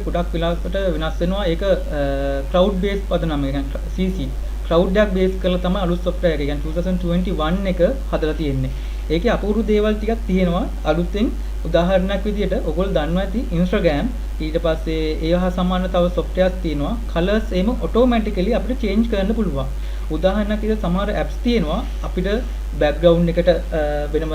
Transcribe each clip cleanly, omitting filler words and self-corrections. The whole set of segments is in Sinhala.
ගොඩක් වෙලාවට වෙනස් වෙනවා. ඒක cloud based පදනම කියන්නේ CC cloud එකක් base කරලා තමයි අලුත් software එක කියන්නේ 2021 එක හදලා තියෙන්නේ. ඒකේ අපූර්ව දේවල් ටිකක් තියෙනවා. අලුතෙන් උදාහරණයක් විදියට ඔයගොල්ලෝ දන්නවා ඇති Instagram ඊට පස්සේ ඒ හා සමාන තව softwares තියෙනවා. colors එහෙම automatically අපිට change කරන්න පුළුවන්. උදාහරණයක් විදියට සමහර apps තියෙනවා අපිට background එකට වෙනම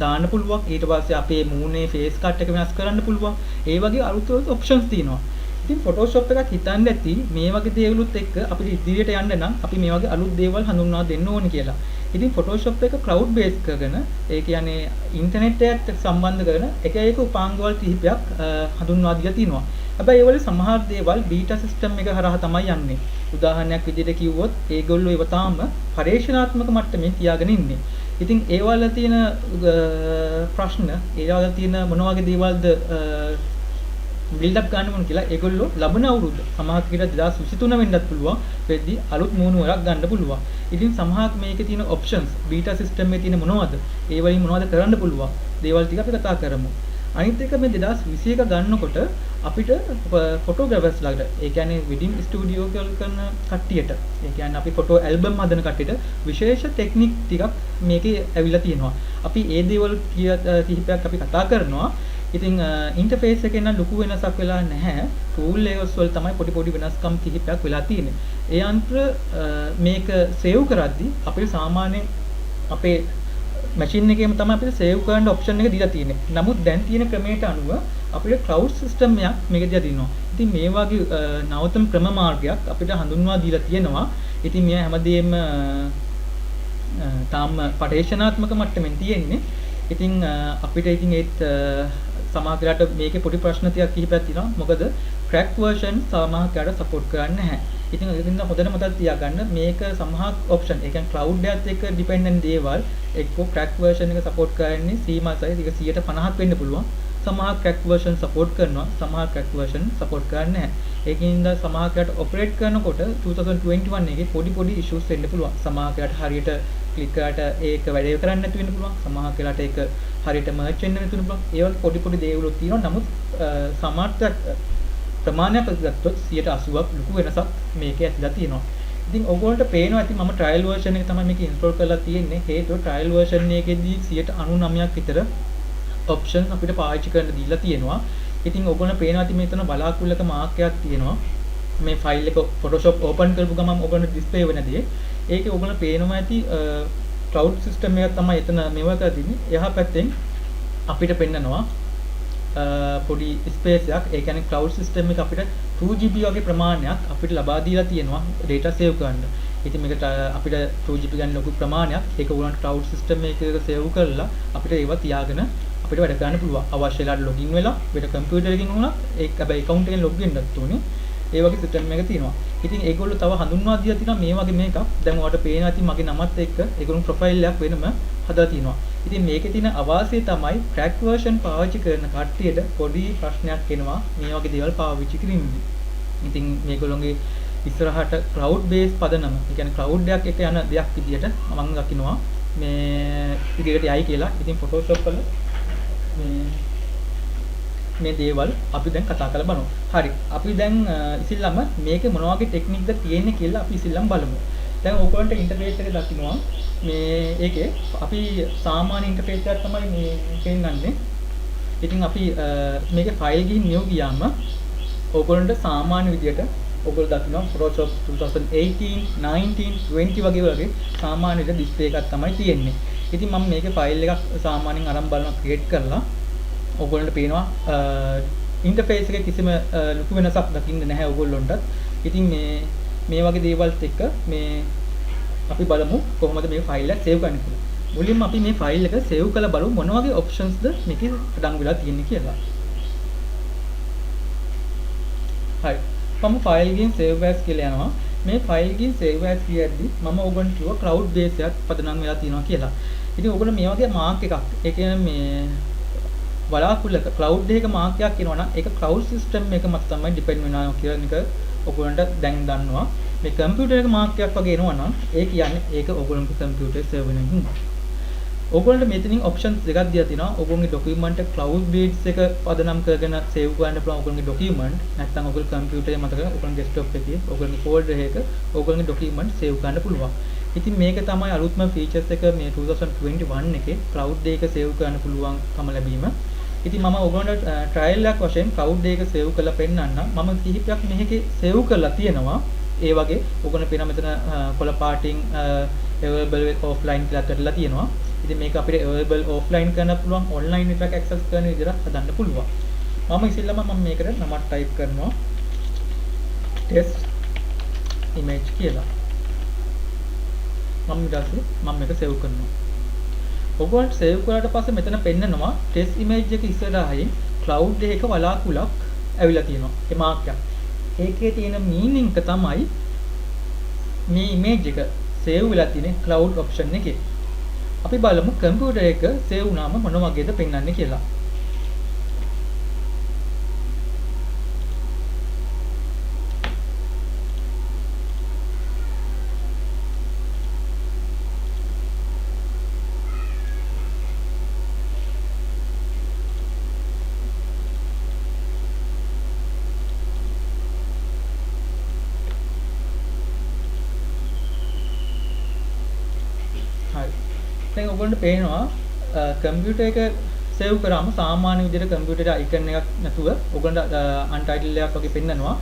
දාන්න පුළුවන්. ඊට පස්සේ අපේ මූණේ face cut එක වෙනස් කරන්න පුළුවන්. ඒ වගේ අලුත් options තියෙනවා. ඉතින් Photoshop එකක් හිතන්න ඇති මේ වගේ දේවලුත් එක්ක අපිට ඉදිරියට යන්න නම් අපි මේ වගේ අලුත් දේවල් හඳුන්වා දෙන්න ඕනේ කියලා. ඉතින් Photoshop එක cloud based කරගෙන ඒ කියන්නේ ඉන්ටර්නෙට් එකත් සම්බන්ධ කරගෙන එක උපාංගවල කිහිපයක් හඳුන්වා දීලා තිනවා. හැබැයි ඒවල සමහර දේවල් බීටා සිස්ටම් එක හරහා තමයි යන්නේ. උදාහරණයක් විදිහට කිව්වොත් ඒගොල්ලෝ ඒව තාම පරීක්ෂණාත්මක මට්ටමේ තියාගෙන ඉන්නේ. ඉතින් ඒවල තියෙන ප්‍රශ්න ඒවල තියෙන මොන වගේ දේවල්ද බිල්ඩ් අප් ගන්න ඕන කියලා ඒගොල්ලෝ ලබන අවුරුද්ද සමහර විට 2023 වෙන්නත් පුළුවන් වෙද්දී අලුත් මූණුවරක් ගන්න පුළුවන්. ඉතින් සමහර මේකේ තියෙන ඔප්ෂන්ස් බීටා සිස්ටම් එකේ තියෙන මොනවද? ඒ වලින් මොනවද කරන්න පුළුවන්? දේවල් ටික අපි කතා කරමු. අනිත් එක මේ 2021 ගන්නකොට අපිට ෆොටෝග්‍රැෆර්ස් ලාට ඒ කියන්නේ වෙඩින් ස්ටුඩියෝ කරන කට්ටියට ඒ කියන්නේ අපි ෆොටෝ ඇල්බම් හදන කට්ටියට විශේෂ ටෙක්නික් ටිකක් මේකේ ඇවිල්ලා තියෙනවා. අපි ඒ දේවල් කිහිපයක් අපි කතා කරනවා. ඉතින් ඉන්ටර්ෆේස් එකේ නම් ලොකු වෙනසක් වෙලා නැහැ. ටූල් ලේයර්ස් වල තමයි පොඩි වෙනස්කම් කිහිපයක් වෙලා තියෙන්නේ. ඒ යන්ත්‍ර මේක සේව් කරද්දී අපිට සාමාන්‍යයෙන් අපේ මැෂින් එකේම තමයි අපිට සේව් කරන්න ඔප්ෂන් එක දීලා තියෙන්නේ. නමුත් දැන් තියෙන ක්‍රමයට අනුව අපිට ක්ලවුඩ් සිස්ටම් එකක් මේක දිහා දිනනවා. ඉතින් මේ වගේ නවතම ක්‍රම මාර්ගයක් අපිට හඳුන්වා දීලා තියෙනවා. ඉතින් මෙයා හැමදේම තාම පරීක්ෂණාත්මක මට්ටමින් තියෙන්නේ. ඉතින් අපිට ඉතින් ඒත් සමහරකට මේකේ පොඩි ප්‍රශ්න ටිකක් කිහිපයක් තියෙනවා. මොකද crack version සමහරකට support කරන්නේ නැහැ. ඉතින් ඒකින්ද හොඳට මතක තියාගන්න මේක සමහර option ඒ කියන්නේ cloud එකත් එක්ක dependent දේවල් එක්ක crack version එක support කරන්නේ සීමා size එක 150ක් වෙන්න පුළුවන්. සමහර crack version support කරනවා. සමහර crack version support කරන්නේ නැහැ. ඒකින්ද සමහරකට operate කරනකොට 2021 එකේ පොඩි issues වෙන්න පුළුවන්. සමහරකට හරියට click කරාට ඒක වැඩේ කරන්නේ නැති වෙන්න පුළුවන්. සමහරකට ඒක හරියට merge වෙන්න නැති වෙන්න පුළුවන්. ඒ වගේ පොඩි දේවල් තියෙනවා. නමුත් සමහරට ප්‍රමාණයක් ගත්තොත් 80ක් ලොකු වෙනසක් මේකේ ඇතිලා තියෙනවා. ඉතින් ඔයගොල්ලන්ට පේනවා ඇති මම trial version එක තමයි මේක install කරලා තියෙන්නේ. හේතුව trial version එකේදී 99ක් විතර options අපිට පාවිච්චි කරන්න දීලා තියෙනවා. ඉතින් ඔයගොල්ලන්ට පේනවා ඇති මෙතන බලාකුළක මාක් එකක් තියෙනවා. මේ file එක Photoshop open කරපු ගමන් ඔයගොල්ලන්ට display වෙන දේ. ඒකේ ඔයගොල්ලන්ට පේනවා ඇති cloud system එකක් තමයි එතන මේව කරලා තින්නේ. එහා පැත්තෙන් අපිට පෙන්නනවා පොඩි ස්පේස් එකක්. ඒ කියන්නේ cloud system එක අපිට 2GB වගේ ප්‍රමාණයක් අපිට ලබා දීලා තියෙනවා data save කරන්න. ඉතින් මේකට අපිට 2GB ගන්න ලොකු ප්‍රමාණයක්. ඒක උගලන්ට cloud system එකක save කරලා අපිට ඒවා තියාගෙන අපිට වැඩ කරන්න පුළුවන්. අවශ්‍ය වෙලාවට login වෙලා වෙන computer එකකින් වුණත් ඒක හැබැයි account එකෙන් log වෙන්නත් ඕනේ. ඒ වගේ system එකක් තියෙනවා. ඉතින් ඒගොල්ලෝ තව හඳුන්වා දීලා තියෙනවා මේ වගේ මේකක්. දැන් ඔයාලට පේනවා ඉතින් මගේ නමත් එක්ක ඒගොල්ලෝ profile එකක් වෙනම හදලා තියෙනවා. ඉතින් මේකේ තියෙන අවාසිය තමයි crack version පාවිච්චි කරන කට්ටියට පොඩි ප්‍රශ්නයක් එනවා මේ වගේ දේවල් පාවිච්චි කිරීමේදී. ඉතින් මේගොල්ලෝගේ ඉස්සරහට cloud based පදනම, ඒ කියන්නේ cloud එකක් එක යන දෙයක් විදියට මම දකිනවා මේ ඉදිරියට යයි කියලා. ඉතින් Photoshop වල මේ දේවල් අපි දැන් කතා කරලා බලමු. හරි. අපි දැන් ඉතින්ලම මේකේ මොන වගේ ටෙක්නික්ද තියෙන්නේ කියලා අපි ඉතින්ලම බලමු. දැන් ඕගොල්ලන්ට ඉන්ටර්ෆේස් එක දකින්නවා. මේ ඒකේ අපි සාමාන්‍ය ඉන්ටර්ෆේස් එකක් තමයි මේ පෙන්නන්නේ. ඉතින් අපි මේකේ ෆයිල් ගිහින් new ගියාම ඕගොල්ලන්ට සාමාන්‍ය විදියට ඕගොල්ලෝ දකින්නවා Photoshop 2018, 19, 20 වගේ සාමාන්‍ය විදියට ඩිස්ප්ලේ එකක් තමයි තියෙන්නේ. ඉතින් මම මේකේ ෆයිල් එකක් සාමාන්‍යයෙන් අරන් බලනවා ක්‍රියේට් කරලා ඔයගොල්ලන්ට පේනවා ඉන්ටර්ෆේස් එකේ කිසිම ලොකු වෙනසක් දකින්න නැහැ ඔයගොල්ලන්ට. ඉතින් මේ වගේ දේවල්ත් එක්ක මේ අපි බලමු කොහොමද මේ ෆයිල් එක සේව් කරන්න කියලා. මුලින්ම අපි මේ ෆයිල් එක සේව් කරලා බලමු මොන වගේ ඔප්ෂන්ස්ද මේකේ අඩංගු වෙලා තියෙන්නේ කියලා. හරි. මම ෆයිල් එකෙන් save as කියලා යනවා. මේ ෆයිල් එකෙන් save as කියද්දි මම ඔයගොල්ලන්ට කිව්වා cloud base එකක් පදනම් වෙලා තියෙනවා කියලා. ඉතින් ඔයගොල්ලෝ මේ වගේ මාක් එකක් ඒ කියන්නේ මේ බලාකුළක cloud එකක මාක් එකක් එනවා නම් ඒක cloud system එක මත තමයි depend වෙනවා කියන එක ඔයගොල්ලන්ට දැන් දන්නවා. මේ computer එක මාක් එකක් වගේ එනවා නම් ඒ කියන්නේ ඒක ඔයගොල්ලන්ගේ computer server එකෙන් හින්දා. ඔයගොල්ලන්ට මෙතනින් ඔප්ෂන්ස් දෙකක් දීලා තිනවා. ඔයගොල්ලන්ගේ ડોකියුමන්ට් එක cloud base එක පදනම් කරගෙන save කරන්න පුළුවන් ඔයගොල්ලන්ගේ ડોකියුමන්ට්. නැත්නම් ඔයගොල්ලෝ කම්පියුටරේ මතක ඔයගොල්ලන්ගේ desktop එකේ ඔයගොල්ලන්ගේ folder එකක ඔයගොල්ලන්ගේ ડોකියුමන්ට් save කරන්න පුළුවන්. ඉතින් මේක තමයි අලුත්ම features එක මේ 2021 එකේ cloud day එක save කරන්න පුළුවන් කම ලැබීම. ඉතින් මම ඔයගොල්ලන්ට trial එකක් වශයෙන් cloud day එක save කරලා පෙන්නන්නම්. මම කිහිපයක් මේකේ save කරලා තියෙනවා. ඒ වගේ ඔයගොල්ලෝ පේන මෙතන කොළ පාටින් available offline කියලා කරලා තියෙනවා. ඉතින් මේක අපිට available offline කරන්න පුළුවන් online එකක් access කරන විදිහට හදන්න පුළුවන්. මම ඉතින්ලම මේකට නමක් type කරනවා test image කියලා. මම මේක save කරනවා. ඔයගොල්ලන්ට save කරාට පස්සේ මෙතන පෙන්නනවා test image එක ඉස්සරහින් cloud එකක වලාකුලක් ඇවිල්ලා තියෙනවා. ඒ මාක් එක. ඒකේ තියෙන meaning එක තමයි මේ image එක save වෙලා තියෙන cloud option එකේ. අපි බලමු කම්පියුටර් එක save වුණාම මොන වගේද පෙන්වන්නේ කියලා. දැන් ඔයගොල්ලන්ට පේනවා කම්පියුටර් එක සේව් කරාම සාමාන්‍ය විදිහට කම්පියුටරේ අයිකන් එකක් නැතුව ඔයගොල්ලන්ට අන්ටයිටල් එකක් වගේ පෙන්නනවා.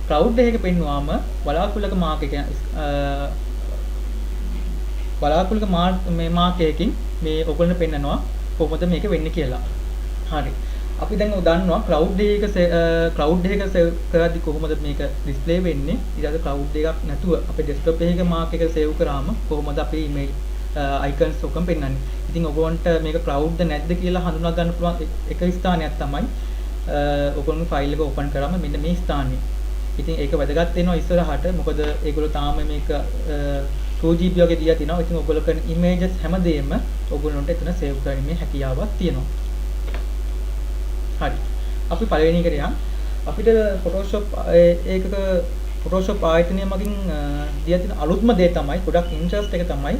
ක්ලවුඩ් එකක පෙන්නුවාම බලාකුලක මාක් එක බලාකුලක මේ මාක් එකකින් මේ ඔයගොල්ලන්ට පෙන්නනවා කොහොමද මේක වෙන්නේ කියලා. හරි. අපි දැන් දන්නවා ක්ලවුඩ් එක සේව් කරද්දි කොහොමද මේක ඩිස්ප්ලේ වෙන්නේ. ඊට පස්සේ ක්ලවුඩ් එකක් නැතුව අපේ ඩෙස්ක්ටොප් එකේ මාක් එක සේව් කරාම කොහොමද අපේ ඊමේල් icons ඔක්කොම පෙන්වන්නේ. ඉතින් ඔයගොල්ලන්ට මේක cloud ද නැද්ද කියලා හඳුනා ගන්න පුළුවන් එක ස්ථානයක් තමයි ඔයගොල්ලෝ ෆයිල් එක ඕපන් කරාම මෙන්න මේ ස්ථානේ. ඉතින් ඒක වැදගත් වෙනවා ඉස්සරහට. මොකද ඒගොල්ලෝ තාම මේක 2GB වගේ දීලා තිනවා. ඉතින් ඔයගොල්ලෝ කරන images හැමදේම ඔයගොල්ලන්ට එතන save කරගන්න හැකියාවක් තියෙනවා. හරි. අපි පළවෙනි එකට යන්. අපිට Photoshop ආයතනය මගින් දීලා තියෙන අලුත්ම දේ තමයි ගොඩක් interest එක තමයි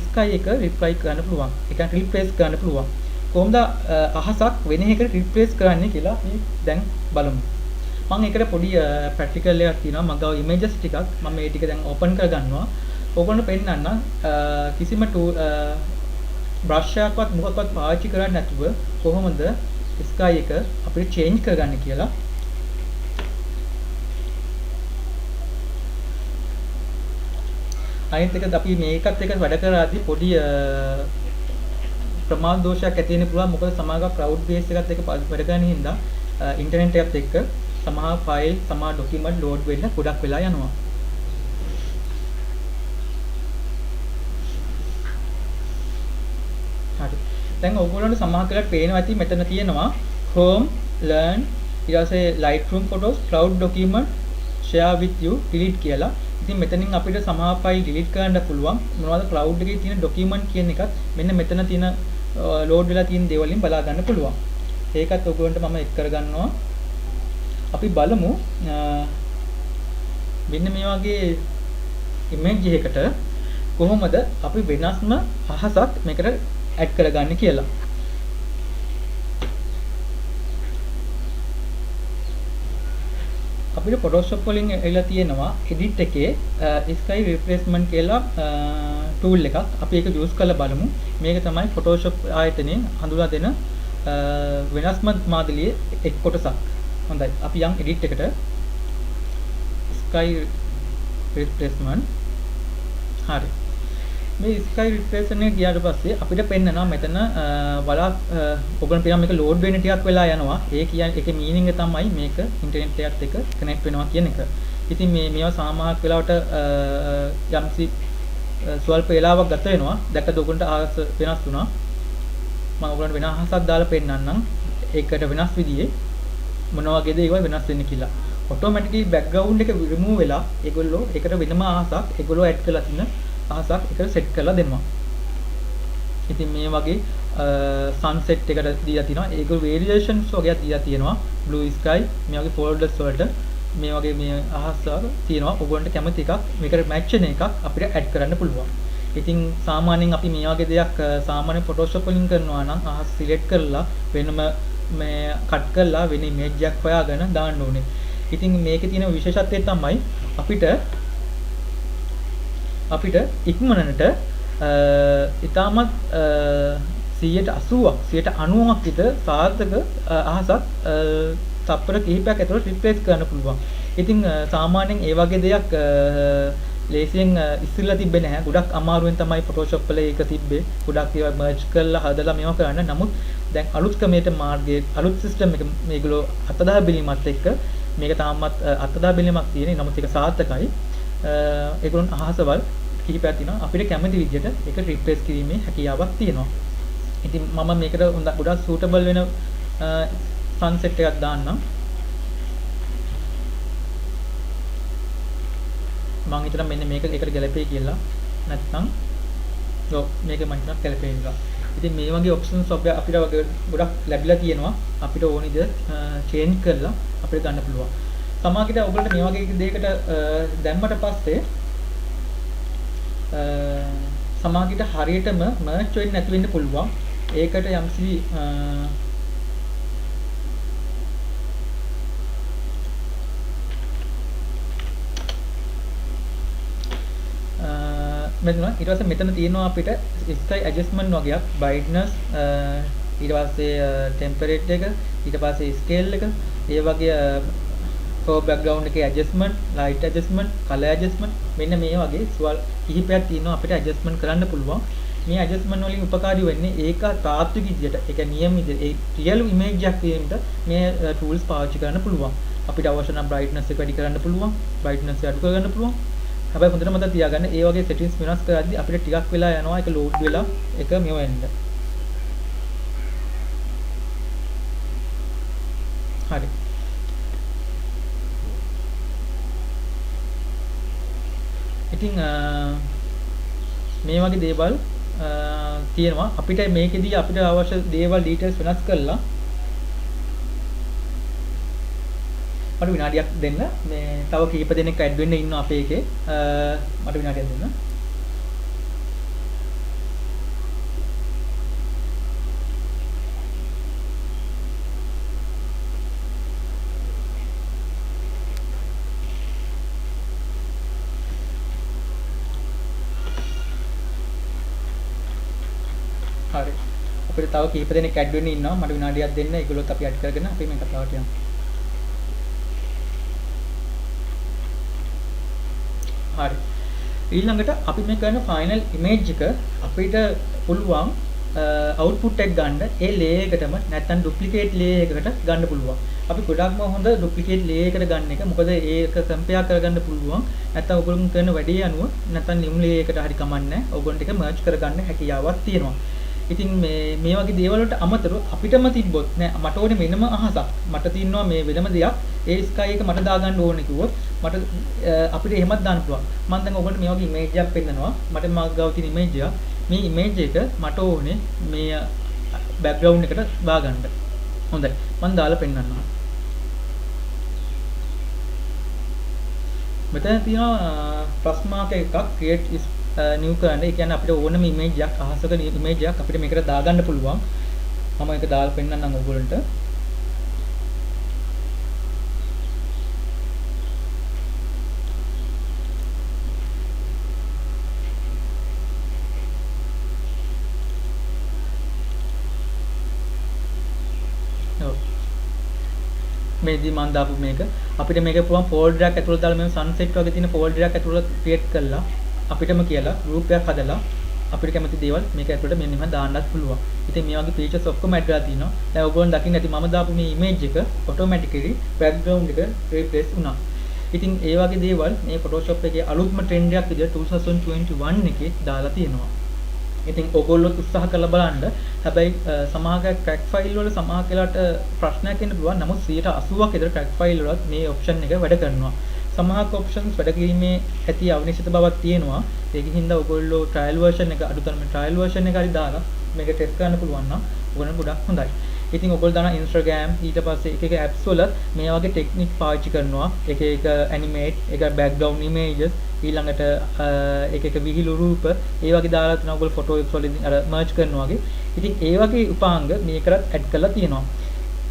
sky එක reply කරන්න පුළුවන්. ඒ කියන්නේ replace කරන්න පුළුවන්. කොහොමද අහසක් වෙන එකකට replace කරන්නේ කියලා අපි දැන් බලමු. මම ඒකට පොඩි practical එකක් තියෙනවා. මම ගාව images ටිකක් මම මේ ටික දැන් open කරගන්නවා. ඕගොල්ලෝ පෙන්නන්න කිසිම brush එකක්වත් මොකක්වත් පාවිච්චි කරන්නේ නැතුව කොහොමද sky එක අපිට change කරගන්න කියලා. අනිත් එක අපි මේකත් එක වැඩ කරාදී පොඩි ප්‍රමාද දෝෂයක් ඇති වෙන්න පුළුවන්. මොකද සමහරව cloud base එකත් එක්ක වැඩ කරන හින්දා ඉන්ටර්නෙට් එකත් එක්ක සමහර ෆයිල් සමහර ડોකියුමන්ට් ලෝඩ් වෙන්න ගොඩක් වෙලා යනවා. හරි. දැන් ඔයගොල්ලන්ට සමහර කරලා පේනවා ඇති මෙතන තියෙනවා Chrome, Learn, ඊට පස්සේ Lightroom Photos, Cloud Document, Share with you, Delete කියලා. ඉතින් මෙතනින් අපිට සමහර ෆයිල් delete කරන්න පුළුවන්. මොනවද cloud එකේ තියෙන document කියන එකත් මෙන්න මෙතන තියෙන load වෙලා තියෙන දේවල් වලින් බලා ගන්න පුළුවන්. ඒකත් ඔයගොල්ලන්ට මම එක් කරගන්නවා. අපි බලමු මෙන්න මේ වගේ image එකකට කොහොමද අපි වෙනස්ම අහසක් මේකට add කරගන්නේ කියලා. අපිට Photoshop වලින් එලා තියෙනවා edit එකේ sky replacement කියලා tool එකක්. අපි ඒක use කරලා බලමු. මේක තමයි Photoshop ආයතනයේ හඳුනා දෙන වෙනස්ම මාදලියේ එක් කොටසක්. හොඳයි. අපි යම් edit එකට sky replacement. හරි. මේ sky replacement එක ගියාට පස්සේ අපිට පෙන්නනවා මෙතන ඔයගොල්ලෝ පිටම මේක load වෙන්න ටිකක් වෙලා යනවා. ඒ කියන්නේ ඒකේ meaning එක තමයි මේක internet එකත් එක්ක connect වෙනවා කියන එක. ඉතින් මේවා සාමාන්‍ය වෙලාවට යම්සි ස්වල්ප වේලාවක් ගත වෙනවා. දැක්කද ඔයගොල්ලන්ට ආස වෙනස් වුණා. මම ඔයගොල්ලන්ට වෙන අහසක් දාලා පෙන්නන්නම්. ඒකට වෙනස් විදිහේ මොන වගේද ඒවා වෙනස් වෙන්නේ කියලා. automatically background එක remove වෙලා ඒගොල්ලෝ ඒකට වෙනම අහසක් ඒගොල්ලෝ add කරලා තින අහසක් එකට set කරලා දෙනවා. ඉතින් මේ වගේ sunset එකට දීලා තිනවා. ඒක variations වගේක් දීලා තියෙනවා. blue sky මේ වගේ folders වලට මේ වගේ මේ අහසක් තියෙනවා. ඔයගොල්ලන්ට කැමති එකක් මේකට match වෙන එකක් අපිට add කරන්න පුළුවන්. ඉතින් සාමාන්‍යයෙන් අපි මේ වගේ දෙයක් සාමාන්‍ය Photoshop වලින් කරනවා නම් අහස සිලෙක්ට් කරලා වෙනම මේ කට් කරලා වෙන ඉමේජ් එකක් හොයාගෙන දාන්න ඕනේ. ඉතින් මේකේ තියෙන විශේෂත්වය තමයි අපිට ඉක්මනට ඉතාමත් 180ක් 90ක් විතර සාර්ථක අහසක් තප්පර කිහිපයක් ඇතුළත රිප්ලේස් කරන්න පුළුවන්. ඉතින් සාමාන්‍යයෙන් ඒ වගේ දෙයක් ලේසියෙන් ඉස්සෙල්ලා තිබ්බේ නැහැ. ගොඩක් අමාරුවෙන් තමයි Photoshop වල ඒක තිබ්බේ. ගොඩක් ඒවා මර්ජ් කරලා හදලා මේවා කරන්න. නමුත් දැන් අලුත් ක්‍රමයට මාර්ගයේ අලුත් සිස්ටම් එක මේගොල්ලෝ අතදා බැලීමත් එක්ක මේක තාමත් අතදා බැලීමක් තියෙන. නමුත් ඒක සාර්ථකයි. ඒගොල්ලන් අහසවල් කිහිපයක් තියෙනවා. අපිට කැමති විදිහට ඒක රිප්ලේස් කිරීමේ හැකියාවක් තියෙනවා. ඉතින් මම මේකට ගොඩක් සූටබල් වෙන සන්සෙට් එකක් දාන්නම්. මම හිතනවා මෙන්න මේක එකට ගැලපෙයි කියලා. නැත්නම් ඔව් මේක මම හිතනවා ගැලපෙයි කියලා. ඉතින් මේ වගේ ඔප්ෂන්ස් අපිට ගොඩක් ලැබිලා තියෙනවා. අපිට ඕන විදිහට චේන්ජ් කරලා අපිට ගන්න පුළුවන්. සමහරවිට ඔයගොල්ලන්ට මේ වගේ දෙයකට දැම්මට පස්සේ සමහරවිට හරියටම මර්ජ් වෙන්නේ නැති වෙන්න පුළුවන්. ඒකට යම්සි මෙතන ඊට පස්සේ මෙතන තියෙනවා අපිට sky adjustment වගේක් brightness ඊට පස්සේ temperature එක ඊට පස්සේ scale එක ඒ වගේ for background එකේ adjustment light adjustment color adjustment මෙන්න මේ වගේ ස්වල් කිහිපයක් තියෙනවා අපිට adjustment කරන්න පුළුවන්. මේ adjustment වලින් උපකාරී වෙන්නේ ඒක තාත්වික විදියට ඒක නියම විදියට ඒ real image එකක් වීමට මේ tools පාවිච්චි කරන්න පුළුවන්. අපිට අවශ්‍ය නම් brightness එක වැඩි කරන්න පුළුවන්, brightness එක අඩු කරගන්න පුළුවන්. හැබැයි හොඳට මතක තියාගන්න ඒ වගේ settings වෙනස් කරද්දී අපිට ටිකක් වෙලා යනවා ඒක load වෙලා ඒක මෙව වෙන්න. හරි. ඉතින් මේ වගේ දේවල් තියෙනවා අපිට මේකෙදී අපිට අවශ්‍ය දේවල් details වෙනස් කරලා මට විනාඩියක් දෙන්න මේ තව කීප දෙනෙක් ඇඩ් වෙන්න ඉන්නවා අපේ එකේ මට විනාඩියක් දෙන්න. හරි. අපිට තව කීප දෙනෙක් ඇඩ් වෙන්න ඉන්නවා මට විනාඩියක් දෙන්න. ඒගොල්ලොත් අපි ඇඩ් කරගෙන අපි මේ කතාවට යමු. හරි. ඊළඟට අපි මේ කරන ෆයිනල් ඉමේජ් එක අපිට පුළුවන් අවුට්පුට් එක ගන්න ඒ ලේයර් එකටම නැත්නම් ඩුප්ලිකේට් ලේයර් එකකට ගන්න පුළුවන්. අපි ගොඩක්ම හොඳ ඩුප්ලිකේට් ලේයර් එකට ගන්න එක. මොකද ඒක කම්පෙයාර් කරගන්න පුළුවන්. නැත්නම් ඔයගොල්ලෝ කරන වැඩේ අනුව නැත්නම් නියම ලේයර් එකට හරි කමන්නේ. ඔයගොල්ලන්ට ඒක මර්ජ් කරගන්න හැකියාවක් තියෙනවා. ඉතින් මේ වගේ දේවල් වලට අමතරව අපිටම තිබ්බොත් නෑ මට ඕනේ වෙනම අහසක්. මට තියෙනවා මේ වෙනම දෙයක්. ඒ ස්කයි එක මට දාගන්න ඕනේ කිව්වොත් මට අපිට එහෙමත් දාන්න පුළුවන්. මම දැන් ඔයගොල්ලන්ට මේ වගේ ඉමේජ් එකක් පෙන්නනවා. මට මාක් ගාව තියෙන ඉමේජ් එක. මේ ඉමේජ් එක මට ඕනේ මේ බෑග්ග්‍රවුන්ඩ් එකට දාගන්න. හොඳයි. මම දාලා පෙන්නන්නම්. මෙතන තියෙනවා ප්ලස් මාක් එකක් create new කරන්න. ඒ කියන්නේ අපිට ඕනම ඉමේජ් එකක් අහසක ඉමේජ් එකක් අපිට මේකට දාගන්න පුළුවන්. මම ඒක දාලා පෙන්නන්නම් ඔයගොල්ලන්ට. මේදී මම දාපු මේක අපිට මේක පුළුවන් ෆෝල්ඩර් එකක් ඇතුළත දාලා මේ සන්සෙට් වගේ තියෙන ෆෝල්ඩර් එකක් ඇතුළත ක්‍රියේට් කරලා අපිටම කියලා ගෲප් එකක් හදලා අපිට කැමති දේවල් මේක ඇතුළට මෙන්න මෙහෙම දාන්නත් පුළුවන්. ඉතින් මේ වගේ ෆීචර්ස් ඔක්කොම ඇඩ් කරලා තිනවා. දැන් ඔයගොල්ලෝ දකින්න ඇති මම දාපු මේ ඉමේජ් එක ඔටෝමැටිකලි බෑග්ග්‍රවුන්ඩ් එක රිප්ලේස් වුණා. ඉතින් ඒ වගේ දේවල් මේ Photoshop එකේ අලුත්ම ට්‍රෙන්ඩ් එකක් විදිහට 2021 එකේ දාලා තියෙනවා. ඉතින් ඔයගොල්ලෝ උත්සාහ කරලා බලන්න. හැබැයි සමහර ට්‍රැක් ෆයිල් වල සමහර කෙලාට ප්‍රශ්නයක් එන්න පුළුවන්. නමුත් 80%ක් විතර ට්‍රැක් ෆයිල් වලත් මේ ඔප්ෂන් එක වැඩ කරනවා. සමහර ඔප්ෂන්ස් වැඩ කිරීමේ ඇති අවනිශ්චිත බවක් තියෙනවා. ඒකින් හින්දා ඔයගොල්ලෝ ට්‍රයල් වර්ෂන් එක අඩුතරම ට්‍රයල් වර්ෂන් එක හරි දාලා මේක ටෙස්ට් කරන්න පුළුවන් නම් ඔයගොල්ලන්ට ගොඩක් හොඳයි. ඉතින් ඔයගොල්ලෝ දාන Instagram ඊට පස්සේ එක apps වල මේ වගේ ටෙක්නික් පාවිච්චි කරනවා. එක animate, එක background images, ඊළඟට එක විහිළු රූප ඒ වගේ දාලා තියෙනවා. ඔයගොල්ලෝ photos වලින් අර merge කරනවා වගේ. ඉතින් ඒ වගේ උපාංග මේකටත් add කරලා තියෙනවා.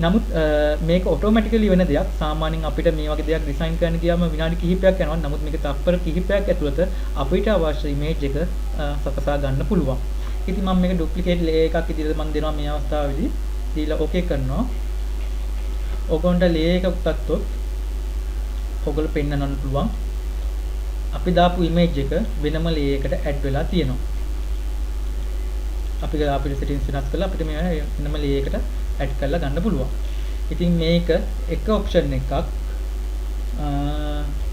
නමුත් මේක ඔටෝමැටිකලි වෙන දෙයක්. සාමාන්‍යයෙන් අපිට මේ වගේ දෙයක් ඩිසයින් කරන්න ගියාම විනාඩි කිහිපයක් යනවා. නමුත් මේක තත්පර කිහිපයක් ඇතුළත අපිට අවශ්‍ය ඉමේජ් එක සකසා ගන්න පුළුවන්. ඉතින් මම මේක ඩුප්ලිකේට් ලේයර් එකක් විදිහට මම දෙනවා මේ අවස්ථාවේදී. දීලා ඕකේ කරනවා. ඔයගොන්ට ලේයර් එකක් ගත්තොත් ඔයගොල්ලෝ පෙන්වන්න පුළුවන්. අපි දාපු ඉමේජ් එක වෙනම ලේයර් එකට ඇඩ් වෙලා තියෙනවා. අපිට settings වෙනස් කරලා අපිට මේ වෙනම ලේයර් එකට ඇඩ් කරලා ගන්න පුළුවන්. ඉතින් මේක එක ඔප්ෂන් එකක්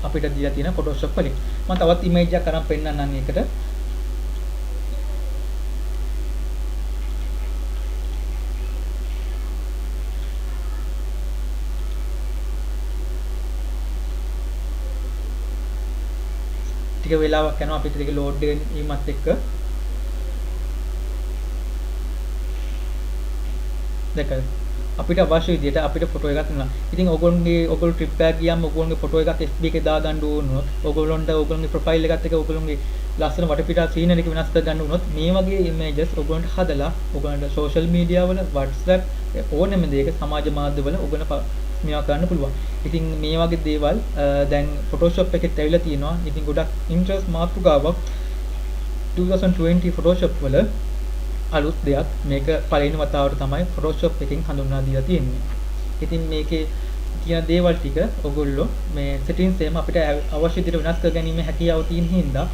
අපිට දීලා තියෙන Photoshop වලින්. මම තවත් ඉමේජ් එකක් අරන් පෙන්නන්නම් ඒකට. ටික වෙලාවක් යනවා අපිට ඒක ලෝඩ් වීමත් එක්ක. දැකලා අපිට අවශ්‍ය විදිහට අපිට ෆොටෝ එකක් ගන්න. ඉතින් ඔයගොල්ලෝ ට්‍රිප් එකක් ගියාම ඔයගොල්ලෝගේ ෆොටෝ එකක් FB එකේ දා ගන්න ඕන වුණොත් ඔයගොල්ලෝගේ ප්‍රොෆයිල් එකත් එක්ක ඔයගොල්ලෝගේ ලස්සන වටපිටා සීනරි එක වෙනස් කර ගන්න වුණොත් මේ වගේ ඉමේජස් ඔයගොල්ලන්ට හදලා ඔයගොල්ලන්ට සෝෂල් මීඩියා වල WhatsApp ඕනෙම දෙයක සමාජ මාධ්‍ය වල ඔයගොල්ලෝ මේවා කරන්න පුළුවන්. ඉතින් මේ වගේ දේවල් දැන් Photoshop එකෙත් ඇවිල්ලා තියෙනවා. ඉතින් ගොඩක් ඉන්ට්‍රස්ට් මාතෘකාවක් 2020 Photoshop වල අලුත් දෙයක්. මේක පළවෙනි වතාවට තමයි Photoshop එකෙන් හඳුන්වා දීලා තියෙන්නේ. ඉතින් මේකේ තියෙන දේවල් ටික ඔයගොල්ලෝ මේ settings එකම අපිට අවශ්‍ය විදිහට වෙනස් කර ගැනීම හැකියාව තියෙන හින්දා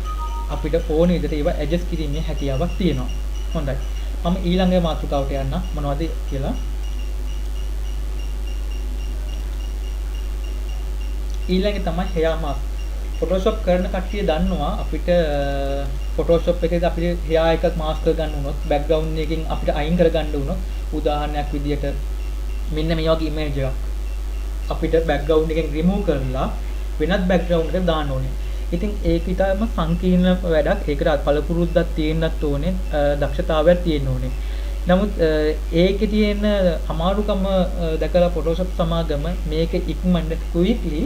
අපිට ඕන විදිහට ඒවා adjust කිරීමේ හැකියාවක් තියෙනවා. හොඳයි. මම ඊළඟ මාතෘකාවට යන්න මොනවද කියලා. ඊළඟේ තමයි hair mask. Photoshop කරන කට්ටිය දන්නවා අපිට Photoshop එකේදී අපිට hair එකක් mask කරගන්න වුණොත් background එකකින් අපිට අයින් කරගන්න වුණොත් උදාහරණයක් විදියට මෙන්න මේ වගේ image එකක් අපිට background එකෙන් remove කරලා වෙනත් background එකකට දාන්න ඕනේ. ඉතින් ඒක ඊටම සංකීර්ණ වැඩක්. ඒකට පළපුරුද්දක් තියෙන්නත් ඕනේ, දක්ෂතාවයක් තියෙන්න ඕනේ. නමුත් ඒකේ තියෙන අමාරුකම දැකලා Photoshop සමාගම මේක ඉක්මනට quickly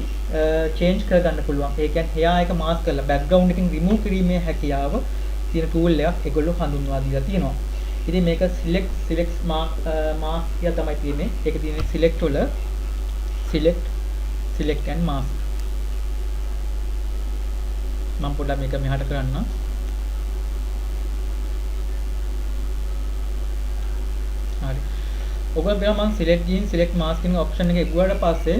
change කරගන්න පුළුවන්. ඒ කියන්නේ hair එක mask කරලා background එකකින් remove කිරීමේ හැකියාව තියෙන tool එකක් ඒගොල්ලෝ හඳුන්වා දීලා තියෙනවා. ඉතින් මේක select mask කියලා තමයි තියෙන්නේ. ඒක තියෙන්නේ select වල select and mask. මම පොඩ්ඩක් මේක මෙහාට කරන්න. හරි. ඔබ මම select mask කියන option එක ගිහුවාට පස්සේ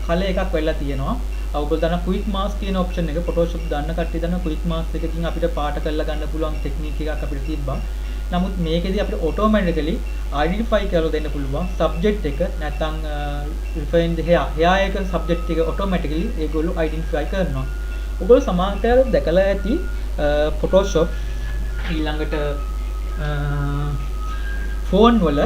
කලර් එකක් වෙලා තියෙනවා. ඔයගොල්ලෝ දන්න quick mask කියන option එක Photoshop දන්න කට්ටිය දන්න quick mask එකකින් අපිට පාට කරලා ගන්න පුළුවන් ටෙක්නික් එකක් අපිට තිබ්බා. නමුත් මේකෙදී අපිට automatically identify කරලා දෙන්න පුළුවන් subject එක නැත්නම් refine the hair එක subject එක automatically ඒගොල්ලෝ identify කරනවා. ඔයගොල්ලෝ සමාන්තරව දැකලා ඇති Photoshop ඊළඟට phone වල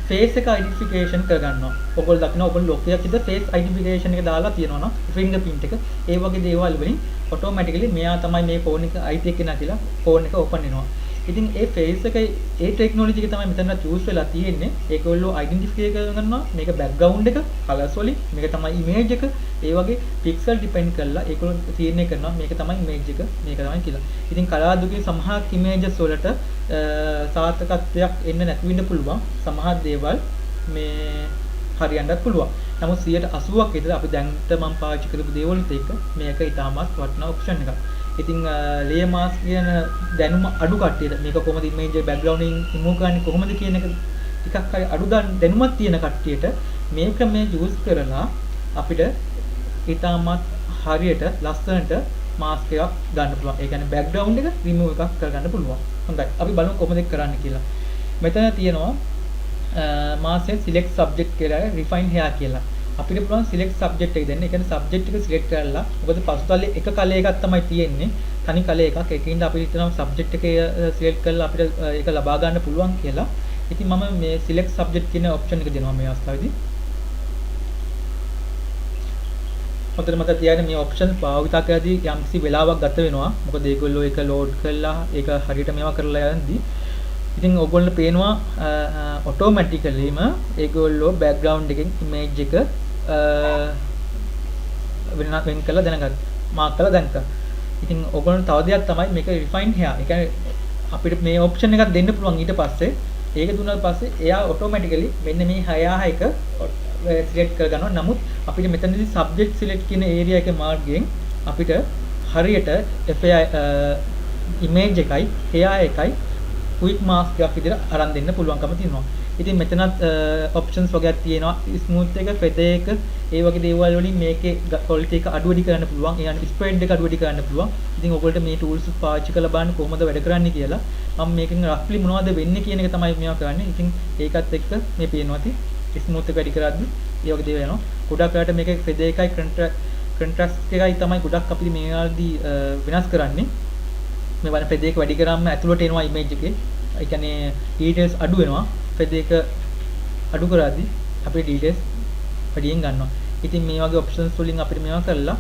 face එක identification කරගන්නවා. ඔයගොල්ලෝ දකිනවා ඔයගොල්ලෝ ලොකයක් ඉද face identification එක දාලා තියෙනවා නම් fingerprint එක ඒ වගේ දේවල් වලින් automatically මෙයා තමයි මේ phone එක අයිති එක්කෙනා කියලා phone එක open වෙනවා. ඉතින් ඒ face එක ඒ technology එක තමයි මෙතන choose වෙලා තියෙන්නේ. ඒගොල්ලෝ identify කරගන්නවා මේක background එක colors වලින් මේක තමයි image එක ඒ වගේ pixel depend කරලා ඒගොල්ලෝ තීරණය කරනවා මේක තමයි image එක මේක තමයි කියලා. ඉතින් කලාතුරකින් සමහර images වලට සාර්ථකත්වයක් එන්න නැති වෙන්න පුළුවන්. සමහර දේවල් මේ හරියන්නත් පුළුවන්. නමුත් 80%ක් විතර අපි දැන්ට මම පාවිච්චි කරපු දේවල්ත් එක්ක මේක ඉතාමත් වටිනා ඔප්ෂන් එකක්. ඉතින් layer mask කියන දැනුම අඩු කට්ටියට මේක කොහොමද image background එකෙන් remove කරන්නේ කොහොමද කියන එක ටිකක් හරි අඩු දැනුමක් තියෙන කට්ටියට මේක මේ use කරලා අපිට ඉතාමත් හරියට ලස්සනට mask එකක් ගන්න පුළුවන්. ඒ කියන්නේ background එක remove එකක් කරගන්න පුළුවන්. හොඳයි. අපි බලමු කොහොමද ඒක කරන්න කියලා. මෙතන තියෙනවා mask select subject කියලා refine hair කියලා. අපිට පුළුවන් select subject එක දෙන්න. ඒ කියන්නේ subject එක select කරලා මොකද පසුතලයේ එක කලර් එකක් තමයි තියෙන්නේ. තනි කලර් එකක්. ඒකින්ද අපිට හිතනවා subject එක select කරලා අපිට ඒක ලබා ගන්න පුළුවන් කියලා. ඉතින් මම මේ select subject කියන option එක දෙනවා මේ අවස්ථාවේදී. ඔතන මත තියාගෙන මේ option භාවිත කරද්දී යම්කිසි වෙලාවක් ගත වෙනවා. මොකද ඒගොල්ලෝ ඒක load කරලා ඒක හරියට මේවා කරලා යද්දී ඉතින් ඔයගොල්ලෝ පේනවා ඔටෝමැටිකලිම ඒගොල්ලෝ බෑග්ග්‍රවුන්ඩ් එකෙන් ඉමේජ් එක වෙන කරලා දැනගත්තා. මාක් කරලා දැන්කා. ඉතින් ඔයගොල්ලෝ තව දෙයක් තමයි මේක රිෆයින් hair. ඒ කියන්නේ අපිට මේ ඔප්ෂන් එකක් දෙන්න පුළුවන් ඊට පස්සේ. ඒක දුන්නාට පස්සේ එයා ඔටෝමැටිකලි මෙන්න මේ hair එක සිලෙක්ට් කර ගන්නවා. නමුත් අපිට මෙතනදී subject select කියන area එකේ මාර්ගයෙන් අපිට හරියට FAI image එකයි hair එකයි quick mask එකක් විදිහට අරන් දෙන්න පුළුවන්කම තියෙනවා. ඉතින් මෙතනත් options වගේක් තියෙනවා. smooth එක, feather එක, ඒ වගේ දේවල් වලින් මේකේ quality එක අඩු වැඩි කරන්න පුළුවන්. ඒ කියන්නේ spread එක අඩු වැඩි කරන්න පුළුවන්. ඉතින් ඔයගොල්ලෝ මේ tools පාවිච්චි කරලා බලන්න කොහොමද වැඩ කරන්නේ කියලා. මම මේකෙන් roughly මොනවද වෙන්නේ කියන එක තමයි මේවා කරන්නේ. ඉතින් ඒකත් එක්ක මේ පේනවා ඇති smooth එක වැඩි කරද්දි ඒ වගේ දේවල් යනවා. ගොඩක් වෙලාට මේකේ feather එකයි contrast එකයි තමයි ගොඩක් අපි මේ වලදී වෙනස් කරන්නේ. මේ වල feather එක වැඩි කරාම ඇතුළට එනවා image එකේ. ඒ කියන්නේ details අඩු වෙනවා. feather එක අඩු කරද්දී අපේ details වැඩියෙන් ගන්නවා. ඉතින් මේ වගේ options වලින් අපිට මේවා කරලා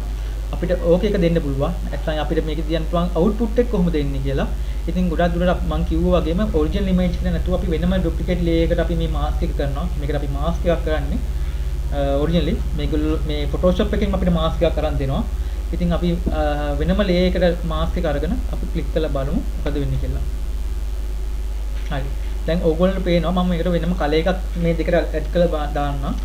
අපිට ඕක එක දෙන්න පුළුවන්. නැත්නම් අපිට මේක දියන්න පුළුවන් output එක කොහොමද එන්නේ කියලා. ඉතින් ගොඩක් දුරට මම කිව්වා වගේම original image එක නැතුව අපි වෙනම duplicate layer එකට අපි මේ mask එක කරනවා. මේකට අපි mask එකක් කරන්නේ. originally මේගොල්ලෝ මේ Photoshop එකෙන් අපිට mask එකක් අරන් දෙනවා. ඉතින් අපි වෙනම layer එකට mask එක අරගෙන අපි click කරලා බලමු මොකද වෙන්නේ කියලා. හරි. දැන් ඕගොල්ලන්ට පේනවා මම මේකට වෙනම කලර් එකක් මේ දෙකට ඇඩ් කරලා දාන්නම්.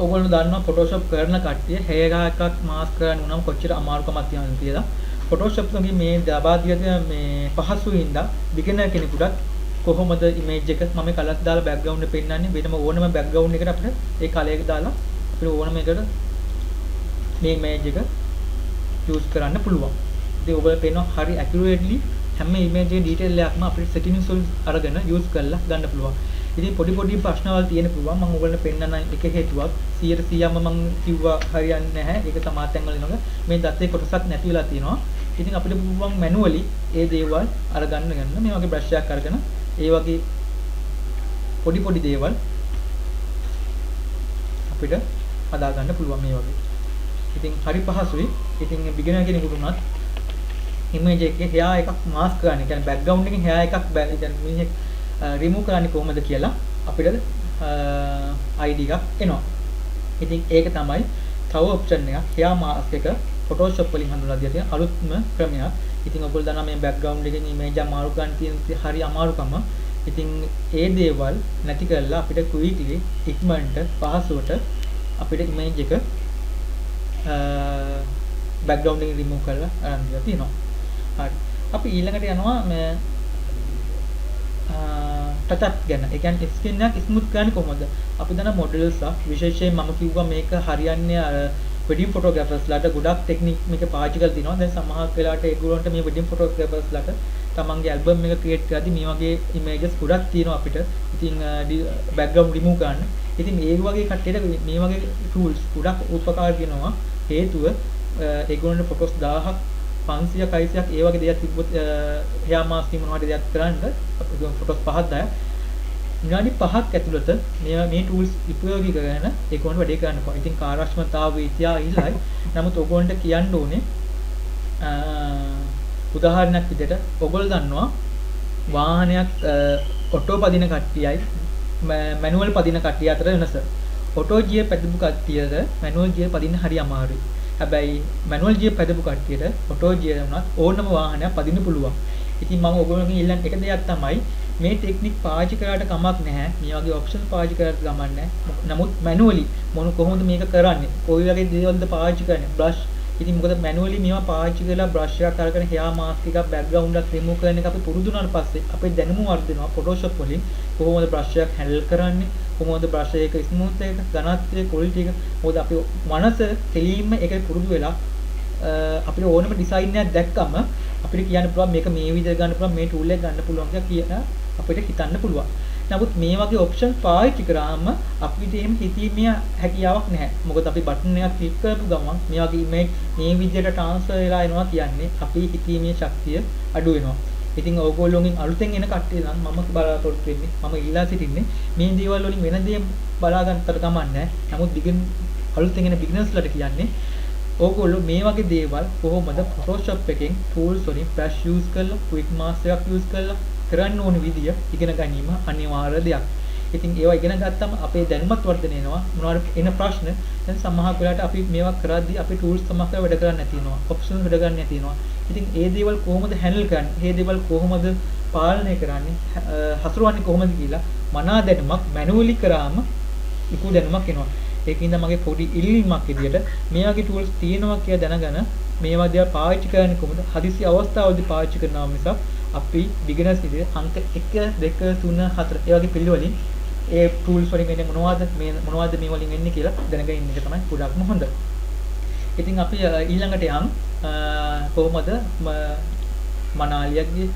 ඕගොල්ලෝ දන්නවා Photoshop කරන කට්ටිය hair එකක් mask කරන්න උනම කොච්චර අමාරුකමක් තියෙනවද කියලා. Photoshop එකේ මේ දබා දියද මේ පහසුවින්ද beginner කෙනෙකුට කොහොමද image එක මම කලර්ස් දාලා background එක පෙන්නන්නේ වෙනම ඕනම background එකකට අපිට ඒ කලර් එක දාලා අපිට ඕනම එකකට මේ image එක use කරන්න පුළුවන්. ඉතින් ඔයගොල්ලෝ පේනවා හරි accurately හැම image එකේ detail එකක්ම අපිට settings වල අරගෙන use කරලා ගන්න පුළුවන්. ඉතින් පොඩි ප්‍රශ්නවල් තියෙන පුළුවන් මම ඔයගොල්ලන්ට පෙන්නන්න එක හේතුවක් 100%ම මම කිව්වා හරියන්නේ නැහැ. ඒක තමාතෙන් වල නේද මේ දත්තේ කොටසක් නැති වෙලා තියෙනවා. ඉතින් අපිට පුළුවන් manually ඒ දේවල් අරගන්න මේ වගේ brush එකක් අරගෙන ඒ වගේ පොඩි දේවල් අපිට හදා ගන්න පුළුවන් මේ වගේ. ඉතින් හරි පහසුයි. ඉතින් beginner කෙනෙකුට උනත් image එකේ hair එකක් mask කරන්න. ඒ කියන්නේ background එකෙන් hair එකක් කියන්නේ remove කරන්නේ කොහොමද කියලා අපිට ID එකක් එනවා. ඉතින් ඒක තමයි තව option එකක් hair mask එක Photoshop වලින් හඳුන්වලා දීලා තියෙන අලුත්ම ක්‍රමයක්. ඉතින් ඔයගොල්ලෝ දන්නා මේ background එකෙන් image එක මාරු ගන්න තියෙන හරි අමාරුකම. ඉතින් ඒ දේවල් නැති කරලා අපිට quickly ඉක්මනට පහසුවට අපිට image එක background එකෙන් remove කරලා අරන් දීලා තියෙනවා. හරි. අපි ඊළඟට යනවා මේ touch ගැන. ඒ කියන්නේ skin එක smooth කරන්නේ කොහොමද? අපි දන්න models විශේෂයෙන් මම කිව්වා මේක හරියන්නේ wedding photographers ලාට ගොඩක් ටෙක්නික් මේක පාවිච්චි කරලා තිනවා. දැන් සමහර වෙලාවට ඒගොල්ලන්ට මේ wedding photographers ලාට තමන්ගේ ඇල්බම් එක ක්‍රියේට් කරද්දී මේ වගේ images ගොඩක් තියෙනවා අපිට. ඉතින් background remove කරන්න. ඉතින් මේ වගේ කට්ටියට මේ වගේ tools ගොඩක් උපකාර වෙනවා. හේතුව ඒගොල්ලන්ට photos 1000ක් 500ක් 600ක් ඒ වගේ දෙයක් තිබ්බොත් hair masking මොනවද දෙයක් කරන්න photos 5-10 විනාඩි 5ක් ඇතුළත මේ tools උපයෝගී කරගෙන ඒකෝන වැඩේ කරන්න පුළුවන්. ඉතින් කාර්යක්ෂමතාව ඉතියා ඉල්ලයි. නමුත් ඔයගොල්ලන්ට කියන්න ඕනේ උදාහරණයක් විදිහට ඔයගොල්ලෝ දන්නවා වාහනයක් ඔටෝ පදින කට්ටියයි මැනුවල් පදින කට්ටිය අතර වෙනස. ඔටෝ ගියර් පැදපු කට්ටියට මැනුවල් ගියර් පදින්න හරි අමාරුයි. හැබැයි මැනුවල් ගියර් පැදපු කට්ටියට ඔටෝ ගියර් වුණත් ඕනම වාහනයක් පදින්න පුළුවන්. ඉතින් මම ඔයගොල්ලෝගෙන් ඉල්ලන්නේ එක දෙයක් තමයි මේ ටෙක්නික් පාවිච්චි කරාට කමක් නැහැ. මේ වගේ ඔප්ෂන් පාවිච්චි කරාට කමක් නැහැ. නමුත් මැනුවලි කොහොමද මේක කරන්නේ? කොයි වගේ දේවල්ද පාවිච්චි කරන්නේ? බ්‍රෂ්. ඉතින් මොකද මැනුවලි මේවා පාවිච්චි කරලා බ්‍රෂ් එකක් අරගෙන hair mask එකක් background එකක් remove කරන එක අපි පුරුදු වුණාට පස්සේ අපේ දැනුම වර්ධිනවා. Photoshop වලින් කොහොමද බ්‍රෂ් එකක් handle කරන්නේ? කොහොමද බ්‍රෂ් එක smooth එක, ඝනත්වය, quality එක. මොකද අපි මනස කෙලින්ම ඒක පුරුදු වෙලා අපිට ඕනම ඩිසයින් එකක් දැක්කම අපිට කියන්න පුළුවන් මේක මේ විදිහට ගන්න පුළුවන් මේ tool එක ගන්න පුළුවන් කියලා අපිට හිතන්න පුළුවන්. නමුත් මේ වගේ ඔප්ෂන් පාවිච්චි කරාම අපිට එහෙම හිතීමේ හැකියාවක් නැහැ. මොකද අපි බටන් එකක් ක්ලික් කරපු ගමන් මේ වගේ image මේ විදිහට transfer වෙලා එනවා කියන්නේ අපි හිතීමේ ශක්තිය අඩු වෙනවා. ඉතින් ඕගොල්ලෝගෙන් අලුතෙන් එන කට්ටිය නම් මම බලාපොරොත්තු වෙන්නේ මම ඉල්ලා සිටින්නේ මේ දේවල් වලින් වෙන දේ බලා ගන්නතර කමක් නැහැ. නමුත් අලුතෙන් එන beginners-ලාට කියන්නේ ඕගොල්ලෝ මේ වගේ දේවල් කොහොමද Photoshop එකෙන් tools වලින් brush use කරලා quick mask එකක් use කරලා කරන්න ඕන විදිය ඉගෙන ගැනීම අනිවාර්ය දෙයක්. ඉතින් ඒවා ඉගෙන ගත්තම අපේ දැනුමත් වර්ධනය වෙනවා. මොනවාරි එන ප්‍රශ්න දැන් සමහර වෙලාවට අපි මේවා කරද්දී අපි ටූල්ස් සමහර වැඩ කරන්නේ නැති වෙනවා. ඔප්ෂන්ස් වැඩ ගන්න නැති වෙනවා. ඉතින් ඒ දේවල් කොහොමද හැන්ඩල් කරන්නේ? මේ දේවල් කොහොමද පාලනය කරන්නේ? හසුරවන්නේ කොහොමද කියලා මනා දැනුමක් මැනුවලි කරාම ලොකු දැනුමක් එනවා. ඒකින්ද මගේ පොඩි ඉල්ලීමක් විදියට මේ වගේ ටූල්ස් තියෙනවා කියලා දැනගෙන මේවා දිහා පාවිච්චි කරන්නේ කොහොමද? හදිසි අවස්ථාවලදී පාවිච්චි කරනවා මිසක් අපි බිග්නර්ස් විදියට අංක 1 2 3 4 ඒ වගේ පිළිවෙලින් ඒ ටූල්ස් වලින් එන්නේ මොනවද මේ වලින් එන්නේ කියලා දැනගෙන ඉන්න එක තමයි ගොඩක්ම හොඳ. ඉතින් අපි ඊළඟට යම් කොහොමද මනාලියගේ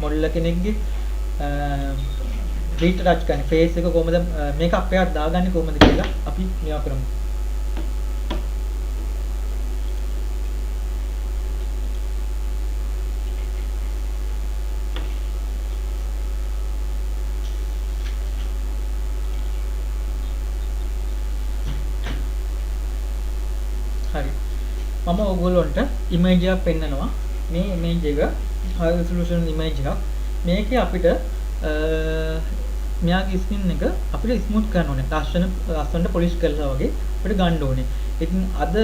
මොඩල් කෙනෙක්ගේ රීටච් කරන්නේ ෆේස් එක කොහොමද මේකප් එකක් දාගන්නේ කොහොමද කියලා අපි මේවා කරමු. හරි. මම ඔයගොල්ලන්ට ඉමේජ් එකක් පෙන්නනවා. මේ ඉමේජ් එක high resolution image එකක්. මේකේ අපිට මෙයාගේ ස්කින් එක අපිට ස්මූත් කරන්න ඕනේ. ලස්සනට පොලිෂ් කරලා වගේ අපිට ගන්න ඕනේ. ඉතින් අද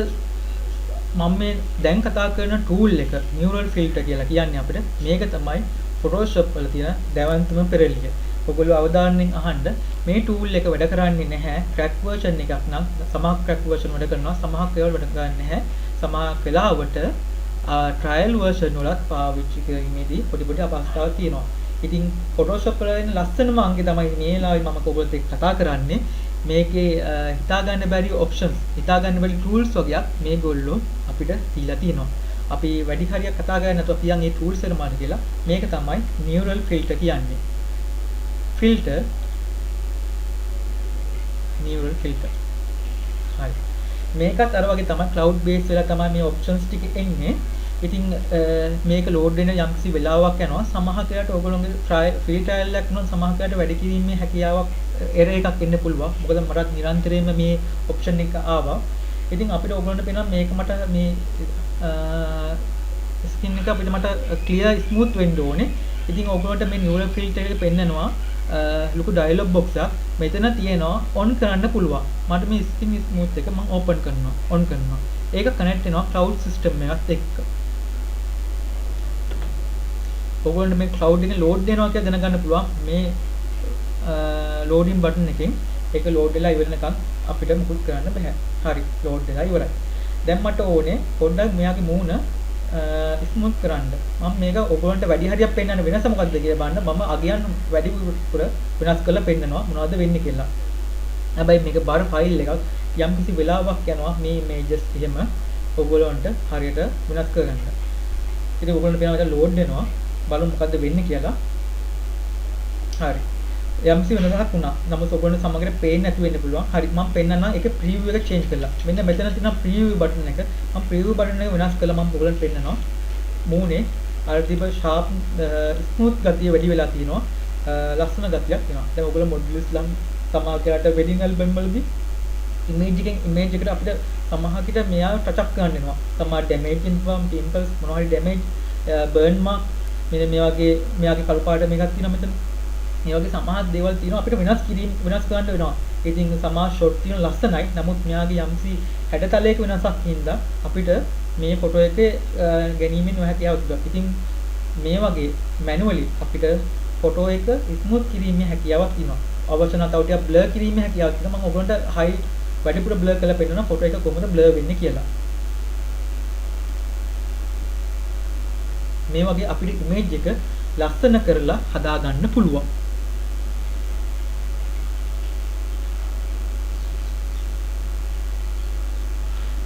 මම මේ දැන් කතා කරන ටූල් එක neural filter කියලා කියන්නේ අපිට මේක තමයි Photoshop වල තියෙන දැවැන්තම පෙරළිය. ඔයගොල්ලෝ අවධානයෙන් අහන්න මේ ටූල් එක වැඩ කරන්නේ නැහැ ක්‍රැක් version එකක් නම් සමහර ක්‍රැක් version වැඩ කරනවා සමහර ඒවා වැඩ කරන්නේ නැහැ සමහර වෙලාවට ට්‍රයල් version වලත් පාවිච්චි කිරීමේදී පොඩි අපහසුතාවක් තියෙනවා. ඉතින් Photoshop වල ඉන්න ලස්සනම අංගේ තමයි මේ ලාවේ මම ඔයගොල්ලොත් එක්ක කතා කරන්නේ. මේකේ හිතා ගන්න බැරි options හිතා ගන්න බැරි tools වගේක් මේගොල්ලෝ අපිට දීලා තියෙනවා. අපි වැඩි හරියක් කතා කරන්නේ නැතුව පියන් මේ tools එක මොනවද කියලා. මේක තමයි neural filter කියන්නේ. filter neural filter. හරි. මේකත් අර වගේ තමයි cloud base වෙලා තමයි මේ options ටික එන්නේ. ඉතින් මේක load වෙන යම්කිසි වෙලාවක් යනවා. සමහර කෙනාට ඔයගොල්ලෝගේ free trial එකක් නම් සමහර කෙනාට වැඩි කිරීමේ හැකියාවක් error එකක් එන්න පුළුවන්. මොකද මටත් නිරන්තරයෙන්ම මේ option එක ආවා. ඉතින් අපිට ඔයගොල්ලන්ට පේනවා මේක මට මේ skin එක අපිට මට clear smooth වෙන්න ඕනේ. ඉතින් ඔයගොල්ලන්ට මේ neural filter එක පෙන්නනවා ලොකු dialog box එකක් මෙතන තියෙනවා on කරන්න පුළුවන්. මට මේ skin smooth එක මම open කරනවා on කරනවා. ඒක connect වෙනවා cloud system එකත් එක්ක. ඔයගොල්ලන්ට මේ cloud එකේ load දෙනවා කියලා දැනගන්න පුළුවන් මේ loading button එකෙන් ඒක load වෙලා ඉවරනකම් අපිට මුකුත් කරන්න බෑ. හරි load වෙලා ඉවරයි. දැන් මට ඕනේ පොඩ්ඩක් මෙයාගේ මූණ ස්මූත් කරන්න. මම මේක ඔයගොල්ලන්ට වැඩි හරියක් පෙන්වන්න වෙනස මොකද්ද කියලා බලන්න. මම අගයන් වැඩි පුර වෙනස් කරලා පෙන්නනවා මොනවද වෙන්නේ කියලා. හැබැයි මේක බාර ෆයිල් එකක් යම් කිසි වෙලාවක් යනවා මේ images එහෙම ඔයගොල්ලන්ට හරියට වෙනස් කරගන්න. ඉතින් ඔයගොල්ලන්ට පේනවා load වෙනවා. බලමු මොකද්ද වෙන්නේ කියලා. හරි. යම්සි වෙනසක් වුණා. නමුත් ඔයගොල්ලන්ට සමගට පේන්නේ නැතු වෙන්න පුළුවන්. හරි මම පෙන්නන්නම් ඒක preview එක change කරලා. මෙන්න මෙතන තියෙන preview button එක. මම preview button එක වෙනස් කරලා මම ඔයගොල්ලන්ට පෙන්නනවා. මූණේ අර තිබ්බ sharp smooth ගතිය වැඩි වෙලා තියෙනවා. ලස්සන ගතියක් තියෙනවා. දැන් ඔයගොල්ලෝ modules ලම් සමහර කෙනාට wedding album වලදී image එකට අපිට සමහර කිට මෙයා touch up කරන්න වෙනවා. සමහර damage වෙනවා, pimples මොනවා හරි damage burn mark මෙන්න මේ වගේ මෙයාගේ කළු පාට මේකක් තියෙනවා මෙතන. මේ වගේ සමහර දේවල් තියෙනවා අපිට වෙනස් කරන්න වෙනවා. ඉතින් සමහර shot තියෙන ලස්සනයි. නමුත් මෙයාගේ යම්සි හැඩතලයක වෙනසක් හින්දා අපිට මේ ෆොටෝ එකේ ගැනීමෙන් නොහැකියාවක් තිබුණා. ඉතින් මේ වගේ manually අපිට ෆොටෝ එක ස්මූත් කිරීමේ හැකියාවක් තියෙනවා. අවශ්‍ය නම් තව ටිකක් blur කිරීමේ හැකියාවක් තියෙනවා. මම ඔයගොල්ලන්ට high වැඩිපුර blur කරලා පෙන්නනවා ෆොටෝ එක කොහොමද blur වෙන්නේ කියලා. මේ වගේ අපිට image එක ලස්සන කරලා හදා ගන්න පුළුවන්.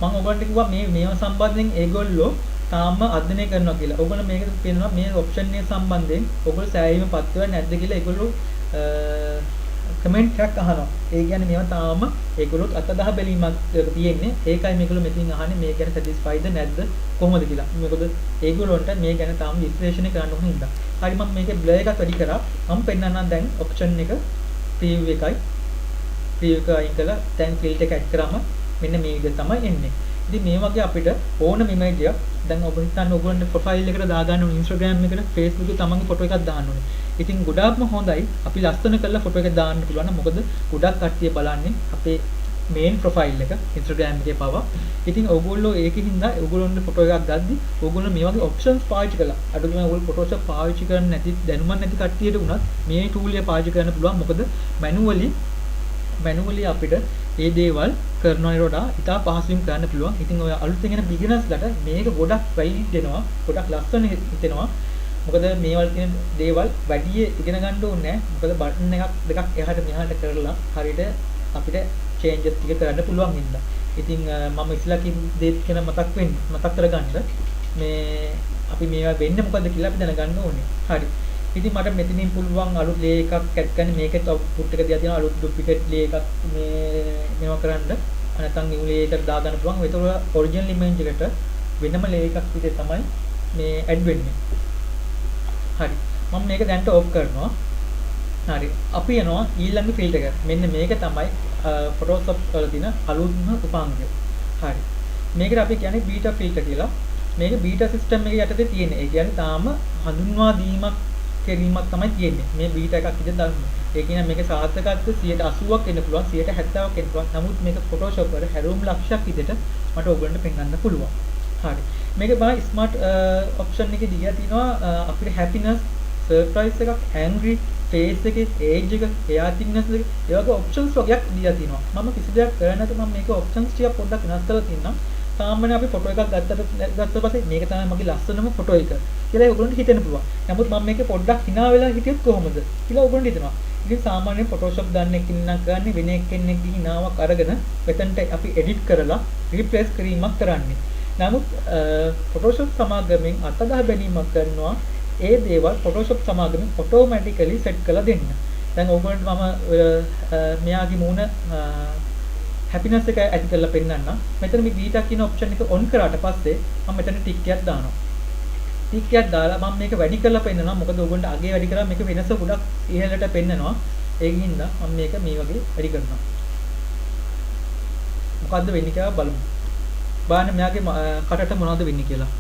මම ඔයගොල්ලන්ට කිව්වා මේවා සම්බන්ධයෙන් ඒගොල්ලෝ තාම අධ්‍යයනය කරනවා කියලා. ඔයගොල්ලෝ මේක පේනවා මේ ඔප්ෂන් එක සම්බන්ධයෙන් ඔයගොල්ලෝ සෑහීමපත් වෙන්නේ නැද්ද කියලා ඒගොල්ලෝ කමෙන්ට් එකක් අහනවා. ඒ කියන්නේ මේවා තාම ඒගොල්ලොත් අතදහ බැලීමක් තියෙන්නේ. ඒකයි මේගොල්ලෝ මෙතනින් අහන්නේ මේ ගැන සැටිස්ෆයිද නැද්ද කොහොමද කියලා. මොකද ඒගොල්ලොන්ට මේ ගැන තාම විශ්ලේෂණය කරන්න ඕන හින්දා. හරි මම මේකේ බ්ලර් එකක් වැඩි කරා. මම පෙන්නන්නම් දැන් ඔප්ෂන් එක preview එකයි. preview එක අයින් කළා. දැන් filter එක ඇඩ් කරාම මෙන්න මේ විදිහට තමයි එන්නේ. ඉතින් මේ වගේ අපිට ඕනම ඉමේජ් එකක් දැන් ඔබ හිතන්න ඔයගොල්ලන්ගේ ප්‍රොෆයිල් එකට දාගන්න ඕනේ Instagram එකට Facebook එකේ තමන්ගේ ෆොටෝ එකක් දාන්න ඕනේ. ඉතින් ගොඩාක්ම හොඳයි අපි ලස්සන කරලා ෆොටෝ එක දාන්න පුළුවන් නම් මොකද ගොඩක් කට්ටිය බලන්නේ අපේ මේන් ප්‍රොෆයිල් එක Instagram එකේ පවා. ඉතින් ඔයගොල්ලෝ ඒකෙන් ඔයගොල්ලොන්ගේ ෆොටෝ එකක් ගද්දි ඔයගොල්ලෝ මේ වගේ ඔප්ෂන්ස් පාවිච්චි කළා. අඩුම ඔයගොල්ලෝ Photoshop පාවිච්චි කරන්නේ නැති දැනුමක් නැති කට්ටියට උනත් මේ ටූල් එක පාවිච්චි කරන්න පුළුවන්. මොකද මැනුවලි අපිට ඒ දේවල් කරනවට වඩා ඉතා පහසුවෙන් කරන්න පුළුවන්. ඉතින් ඔය අලුතෙන් එන බිග්නර්ස්ලට මේක ගොඩක් වැයි දෙනවා. ගොඩක් ලස්සන හිතෙනවා. මොකද මේවල් කියන දේවල් වැඩි ඉගෙන ගන්න ඕනේ නැහැ. මොකද බටන් එකක් දෙකක් එහාට මෙහාට කරලා හරියට අපිට චේන්ජස් ටික කරන්න පුළුවන් හින්දා. ඉතින් මම ඉස්සලා කිව්ව දේ කියන මතක් කරගන්න මේ අපි මේවා වෙන්නේ මොකද්ද කියලා අපි දැනගන්න ඕනේ. හරි. ඉතින් මට මෙතනින් පුළුවන් අලුත් ලේ එකක් ඇඩ් කරන්න මේකෙත් අවුට්පුට් එක දිහා තියෙන අලුත් ඩුප්ලිකේට් ලේ එකක් මේවා කරන්න නැත්නම් නිව් ලේ එකකට දාගන්න පුළුවන්. ඒතකොට ඔරිජිනල් ඉමේජ් එකට වෙනම ලේ එකක් විදිහට තමයි මේ ඇඩ් වෙන්නේ. හරි. මම මේක දැන්ට ඕෆ් කරනවා. හරි. අපි යනවා ඊළඟ ෆීල්ඩ් එක. මෙන්න මේක තමයි Photoshop වල තියෙන අලුත්ම උපාංගය. හරි. මේකට අපි කියන්නේ බීටා ෆිල්ටර් කියලා. මේක බීටා සිස්ටම් එකේ යටතේ තියෙන. ඒ කියන්නේ තාම හඳුන්වා දීමක් කිරීමක් තමයි තියෙන්නේ. මේ බීටා එකක් විදිහට දාන්න. ඒ කියන්නේ මේක සාර්ථකත්වය 80ක් වෙන්න පුළුවන් 70ක් වෙන්න පුළුවන්. නමුත් මේක Photoshop වල හැරවුම් ලක්ෂයක් විදිහට මට ඔයගොල්ලන්ට පෙන්වන්න පුළුවන්. හරි. මේක බා ස්මාර්ට් ඔප්ෂන් එකේ දීලා තිනවා අපිට හැපිනස්, සර්ප්‍රයිස් එකක්, ඇන්ග්‍රි, ෆේස් එකේ, ඒජ් එක, එයාටික්නස් එක, ඒ වගේ ඔප්ෂන්ස් වගේක් දීලා තිනවා. මම කිසි දෙයක් කරන්නේ නැතුව මම මේක ඔප්ෂන්ස් ටික පොඩ්ඩක් වෙනස් කරලා තින්නම්. සාමාන්‍යයෙන් අපි ෆොටෝ එකක් ගත්ත පස්සේ මේක තමයි මගේ ලස්සනම ෆොටෝ එක කියලා ඔයගොල්ලන්ට හිතෙන්න පුළුවන්. නමුත් මම මේක පොඩ්ඩක් hina වෙලා හිටියොත් කොහොමද කියලා ඔයගොල්ලන්ට හිතෙනවා. ඉතින් සාමාන්‍යයෙන් Photoshop දන්න කෙනෙක් කරන්නේ වෙන කෙනෙක්ගේ hinaවක් අරගෙන මෙතනට අපි edit කරලා replace කිරීමක් කරන්නේ. නමුත් Photoshop සමාගමෙන් අතගහ බැලීමක් කරනවා. ඒ දේවල් Photoshop සමාගමෙන් automatically set කරලා දෙන්න. දැන් ඔයගොල්ලන්ට මම මෙයාගේ මූණ happiness එක ඇඩ් කරලා පෙන්නන්නම්. මෙතන මේ beta කියන option එක on කරාට පස්සේ මම මෙතන tick එකක් දානවා. tick එකක් දාලා මම මේක වැඩි කරලා පෙන්නනවා. මොකද ඔයගොල්ලන්ට අගේ වැඩි කරා මේක වෙනස ගොඩක් ඉහළට පෙන්නනවා. ඒකින්ද මම මේක මේ වගේ වැඩි කරනවා. මොකද්ද වෙන්නේ කියලා බලමු. බලන්න මෙයාගේ කටට මොනවද වෙන්නේ කියලා.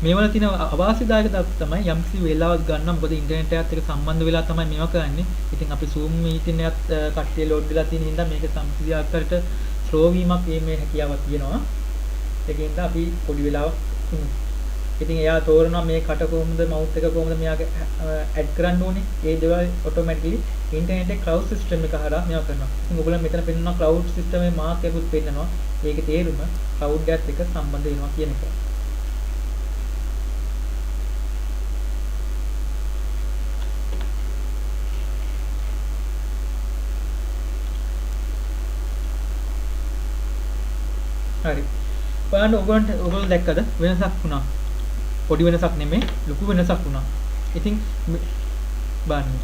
මේවල තියෙන අවාසිදායක දත් තමයි යම්කිසි වෙලාවක් ගන්නවා. මොකද ඉන්ටර්නෙට් එකත් එක්ක සම්බන්ධ වෙලා තමයි මේවා කරන්නේ. ඉතින් අපි Zoom meeting එකත් කට්ටිය ලෝඩ් වෙලා තියෙන හින්දා මේක සම්පූර්ණ ආකාරයට ස්ලෝ වීමක් මේ හැකියාවක් තියෙනවා. ඒකින්ද අපි පොඩි වෙලාවක් ඉතින් එයා තෝරනවා මේ කට කොහොමද මවුත් එක කොහොමද මෙයාගේ ඇඩ් කරන්න ඕනේ. ඒ දේවල් ඔටෝමැටිකලි ඉන්ටර්නෙට් එකේ ක්ලවුඩ් සිස්ටම් එක හරහා මේවා කරනවා. ඉතින් ඔයගොල්ලෝ මෙතන පෙන්නනවා ක්ලවුඩ් සිස්ටම් එකේ මාක් එකකුත් පෙන්නනවා. ඒකේ තේරුම ක්ලවුඩ් එකත් එක්ක සම්බන්ධ වෙනවා කියන එක. හරි. බලන්න ඔයගොල්ලෝ දැක්කද වෙනසක් වුණා. පොඩි වෙනසක් නෙමෙයි ලොකු වෙනසක් වුණා. ඉතින් බලන්න.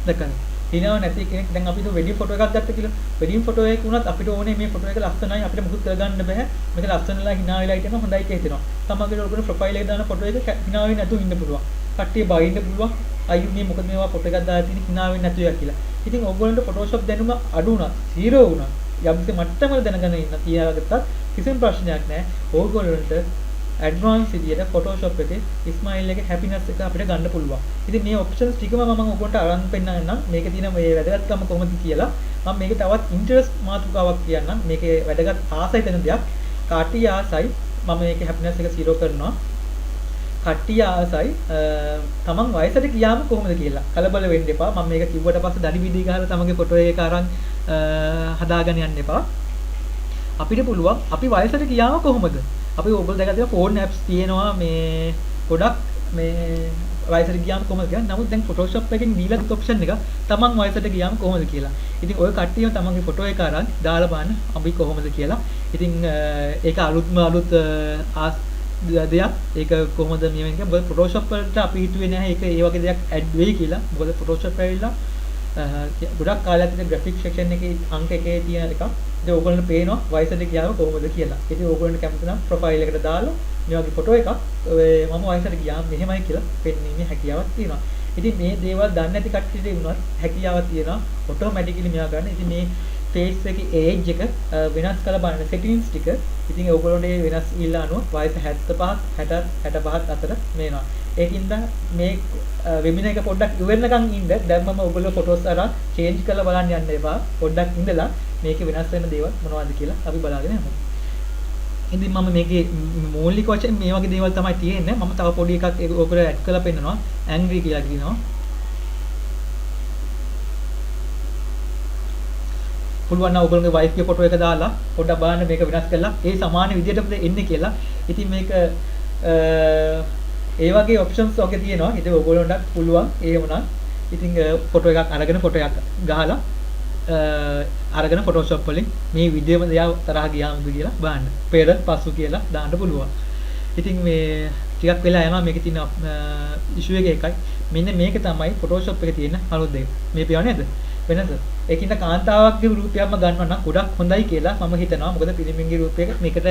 දැක්කද? හිනාව නැති කෙනෙක් දැන් අපි වෙඩින් ෆොටෝ එකක් ගත්තා කියලා. වෙඩින් ෆොටෝ එකක් වුණත් අපිට ඕනේ මේ ෆොටෝ එක ලස්සනයි අපිට මුකුත් කරගන්න බෑ. මේක ලස්සනලා හිනා වෙලා හිටියම හොඳයි කියලා හිතෙනවා. තමන්ගේ ඔයගොල්ලෝ ප්‍රොෆයිල් එක දාන ෆොටෝ එක හිනා වෙන්නේ නැතුව ඉන්න පුළුවන්. කට්ටිය බයින්න පුළුවන්. අයියෝ මේ මොකද මේවා ෆොටෝ එකක් දාලා තියෙන හිනා වෙන්නේ නැතුව කියලා. ඉතින් ඔයගොල්ලන්ට Photoshop දැනුම අඩු වුණා. 0 වුණා. යම්කිසි මට්ටමක දැනගෙන ඉන්න තියාගත්තත් කිසිම ප්‍රශ්නයක් නැහැ. ඕගොල්ලන්ට ඇඩ්වාන්ස් විදියට Photoshop එකේ ස්මයිල් එකේ හැපිනස් එක අපිට ගන්න පුළුවන්. ඉතින් මේ ඔප්ෂන්ස් ටිකම මම ඔයගොල්ලන්ට අරන් පෙන්නන්නම්. මේකේ තියෙන මේ වැදගත්කම කොහොමද කියලා. මම මේක තවත් ඉන්ටරෙස්ට් මාතෘකාවක් කියන්නම්. මේකේ වැදගත් ආසයි දෙන දෙයක්. කට්ටිය ආසයි මම මේකේ හැපිනස් එක 0 කරනවා. කට්ටිය ආසයි තමන් වයසට ගියාම කොහොමද කියලා. කලබල වෙන්න එපා. මම මේක කිව්වට පස්සේ දඩි විදි ගහලා තමන්ගේ ෆොටෝ එක අරන් හදාගෙන යන්න එපා. අපිට පුළුවන් අපි වයසට ගියාම කොහොමද? අපි ඔයගොල්ලෝ දැකලා තියෙන ෆෝන් ඇප්ස් තියෙනවා මේ ගොඩක් මේ වයසට ගියාම කොහොමද කියලා. නමුත් දැන් Photoshop එකෙන් දීලා තියෙන ඔප්ෂන් එක තමන් වයසට ගියාම කොහොමද කියලා. ඉතින් ඔය කට්ටියම තමන්ගේ ෆොටෝ එක අරන් දාලා බලන්න අපි කොහොමද කියලා. ඉතින් ඒක අලුත් දෙයක්. ඒක කොහොමද මේ වෙන්නේ? මොකද Photoshop වලට අපි හිතුවේ නැහැ ඒක ඒ වගේ දෙයක් ඇඩ් වෙයි කියලා. මොකද Photoshop ඇවිල්ලා ගොඩක් කාලයක් ඉඳන් graphic section එකේ අංක එකේ තියෙන එකක්. ඉතින් ඕගොල්ලන්ට පේනවා වයසට ගියාම කොහොමද කියලා. ඉතින් ඕගොල්ලන්ට කැමති නම් ප්‍රොෆයිල් එකට දාලා මේ වගේ ෆොටෝ එකක් මම වයසට ගියාම මෙහෙමයි කියලා පෙන්වීමේ හැකියාවක් තියෙනවා. ඉතින් මේ දේවල් දන්නේ නැති කට්ටියට වුණත් හැකියාවක් තියෙනවා ඔටෝමැටිකලි මේවා ගන්න. ඉතින් මේ ෆේස් එකේ ඒජ් එක වෙනස් කරලා බලන්න සෙටින්ග්ස් ටික. ඉතින් ඔයගොල්ලෝ මේ වෙනස් ඉල්ල අනුව වයස 75 60 65 අතර මේනවා. ඒකින්ද මේ වෙබිනාර් එක පොඩ්ඩක් ඉවරනකම් ඉන්න. දැන් මම ඔයගොල්ලෝ ෆොටෝස් අරන් චේන්ජ් කරලා බලන්න යන්න එපා. පොඩ්ඩක් ඉඳලා මේකේ වෙනස් වෙන දේවල් මොනවද කියලා අපි බලාගෙන යමු. ඉතින් මම මේකේ මූලික වශයෙන් මේ වගේ දේවල් තමයි තියෙන්නේ. මම තව පොඩි එකක් ඔයගොල්ලෝ ඇඩ් කරලා පෙන්නනවා. ඇන්ග්‍රි කියලා කියනවා. පුළුවන් නම් ඔයගොල්ලෝගේ වයිෆ් ගේ ෆොටෝ එක දාලා පොඩ්ඩක් බලන්න මේක වෙනස් කරලා ඒ සමාන විදිහටම එන්නේ කියලා. ඉතින් මේක ඒ වගේ ඔප්ෂන්ස් වගේ තියෙනවා. ඉතින් ඔයගොල්ලන්ට පුළුවන් එහෙමනම් ඉතින් ෆොටෝ එකක් අරගෙන ෆොටෝ එකක් ගහලා අරගෙන ෆොටෝෂොප් වලින් මේ විදියම දෙයක් තරහ ගියාමද කියලා බලන්න. පෙර පසු කියලා දාන්න පුළුවන්. ඉතින් මේ ටිකක් වෙලා යනවා මේකේ තියෙන ඉෂුව එක එකයි. මෙන්න මේක තමයි ෆොටෝෂොප් එකේ තියෙන අලුත් දෙය. මේ පියව නේද? වෙනද? ඒකින්ද කාන්තාවක්ගේ රූපයක්ම ගන්නවා නම් ගොඩක් හොඳයි කියලා මම හිතනවා. මොකද පිරිමින්ගේ රූපයක මේකට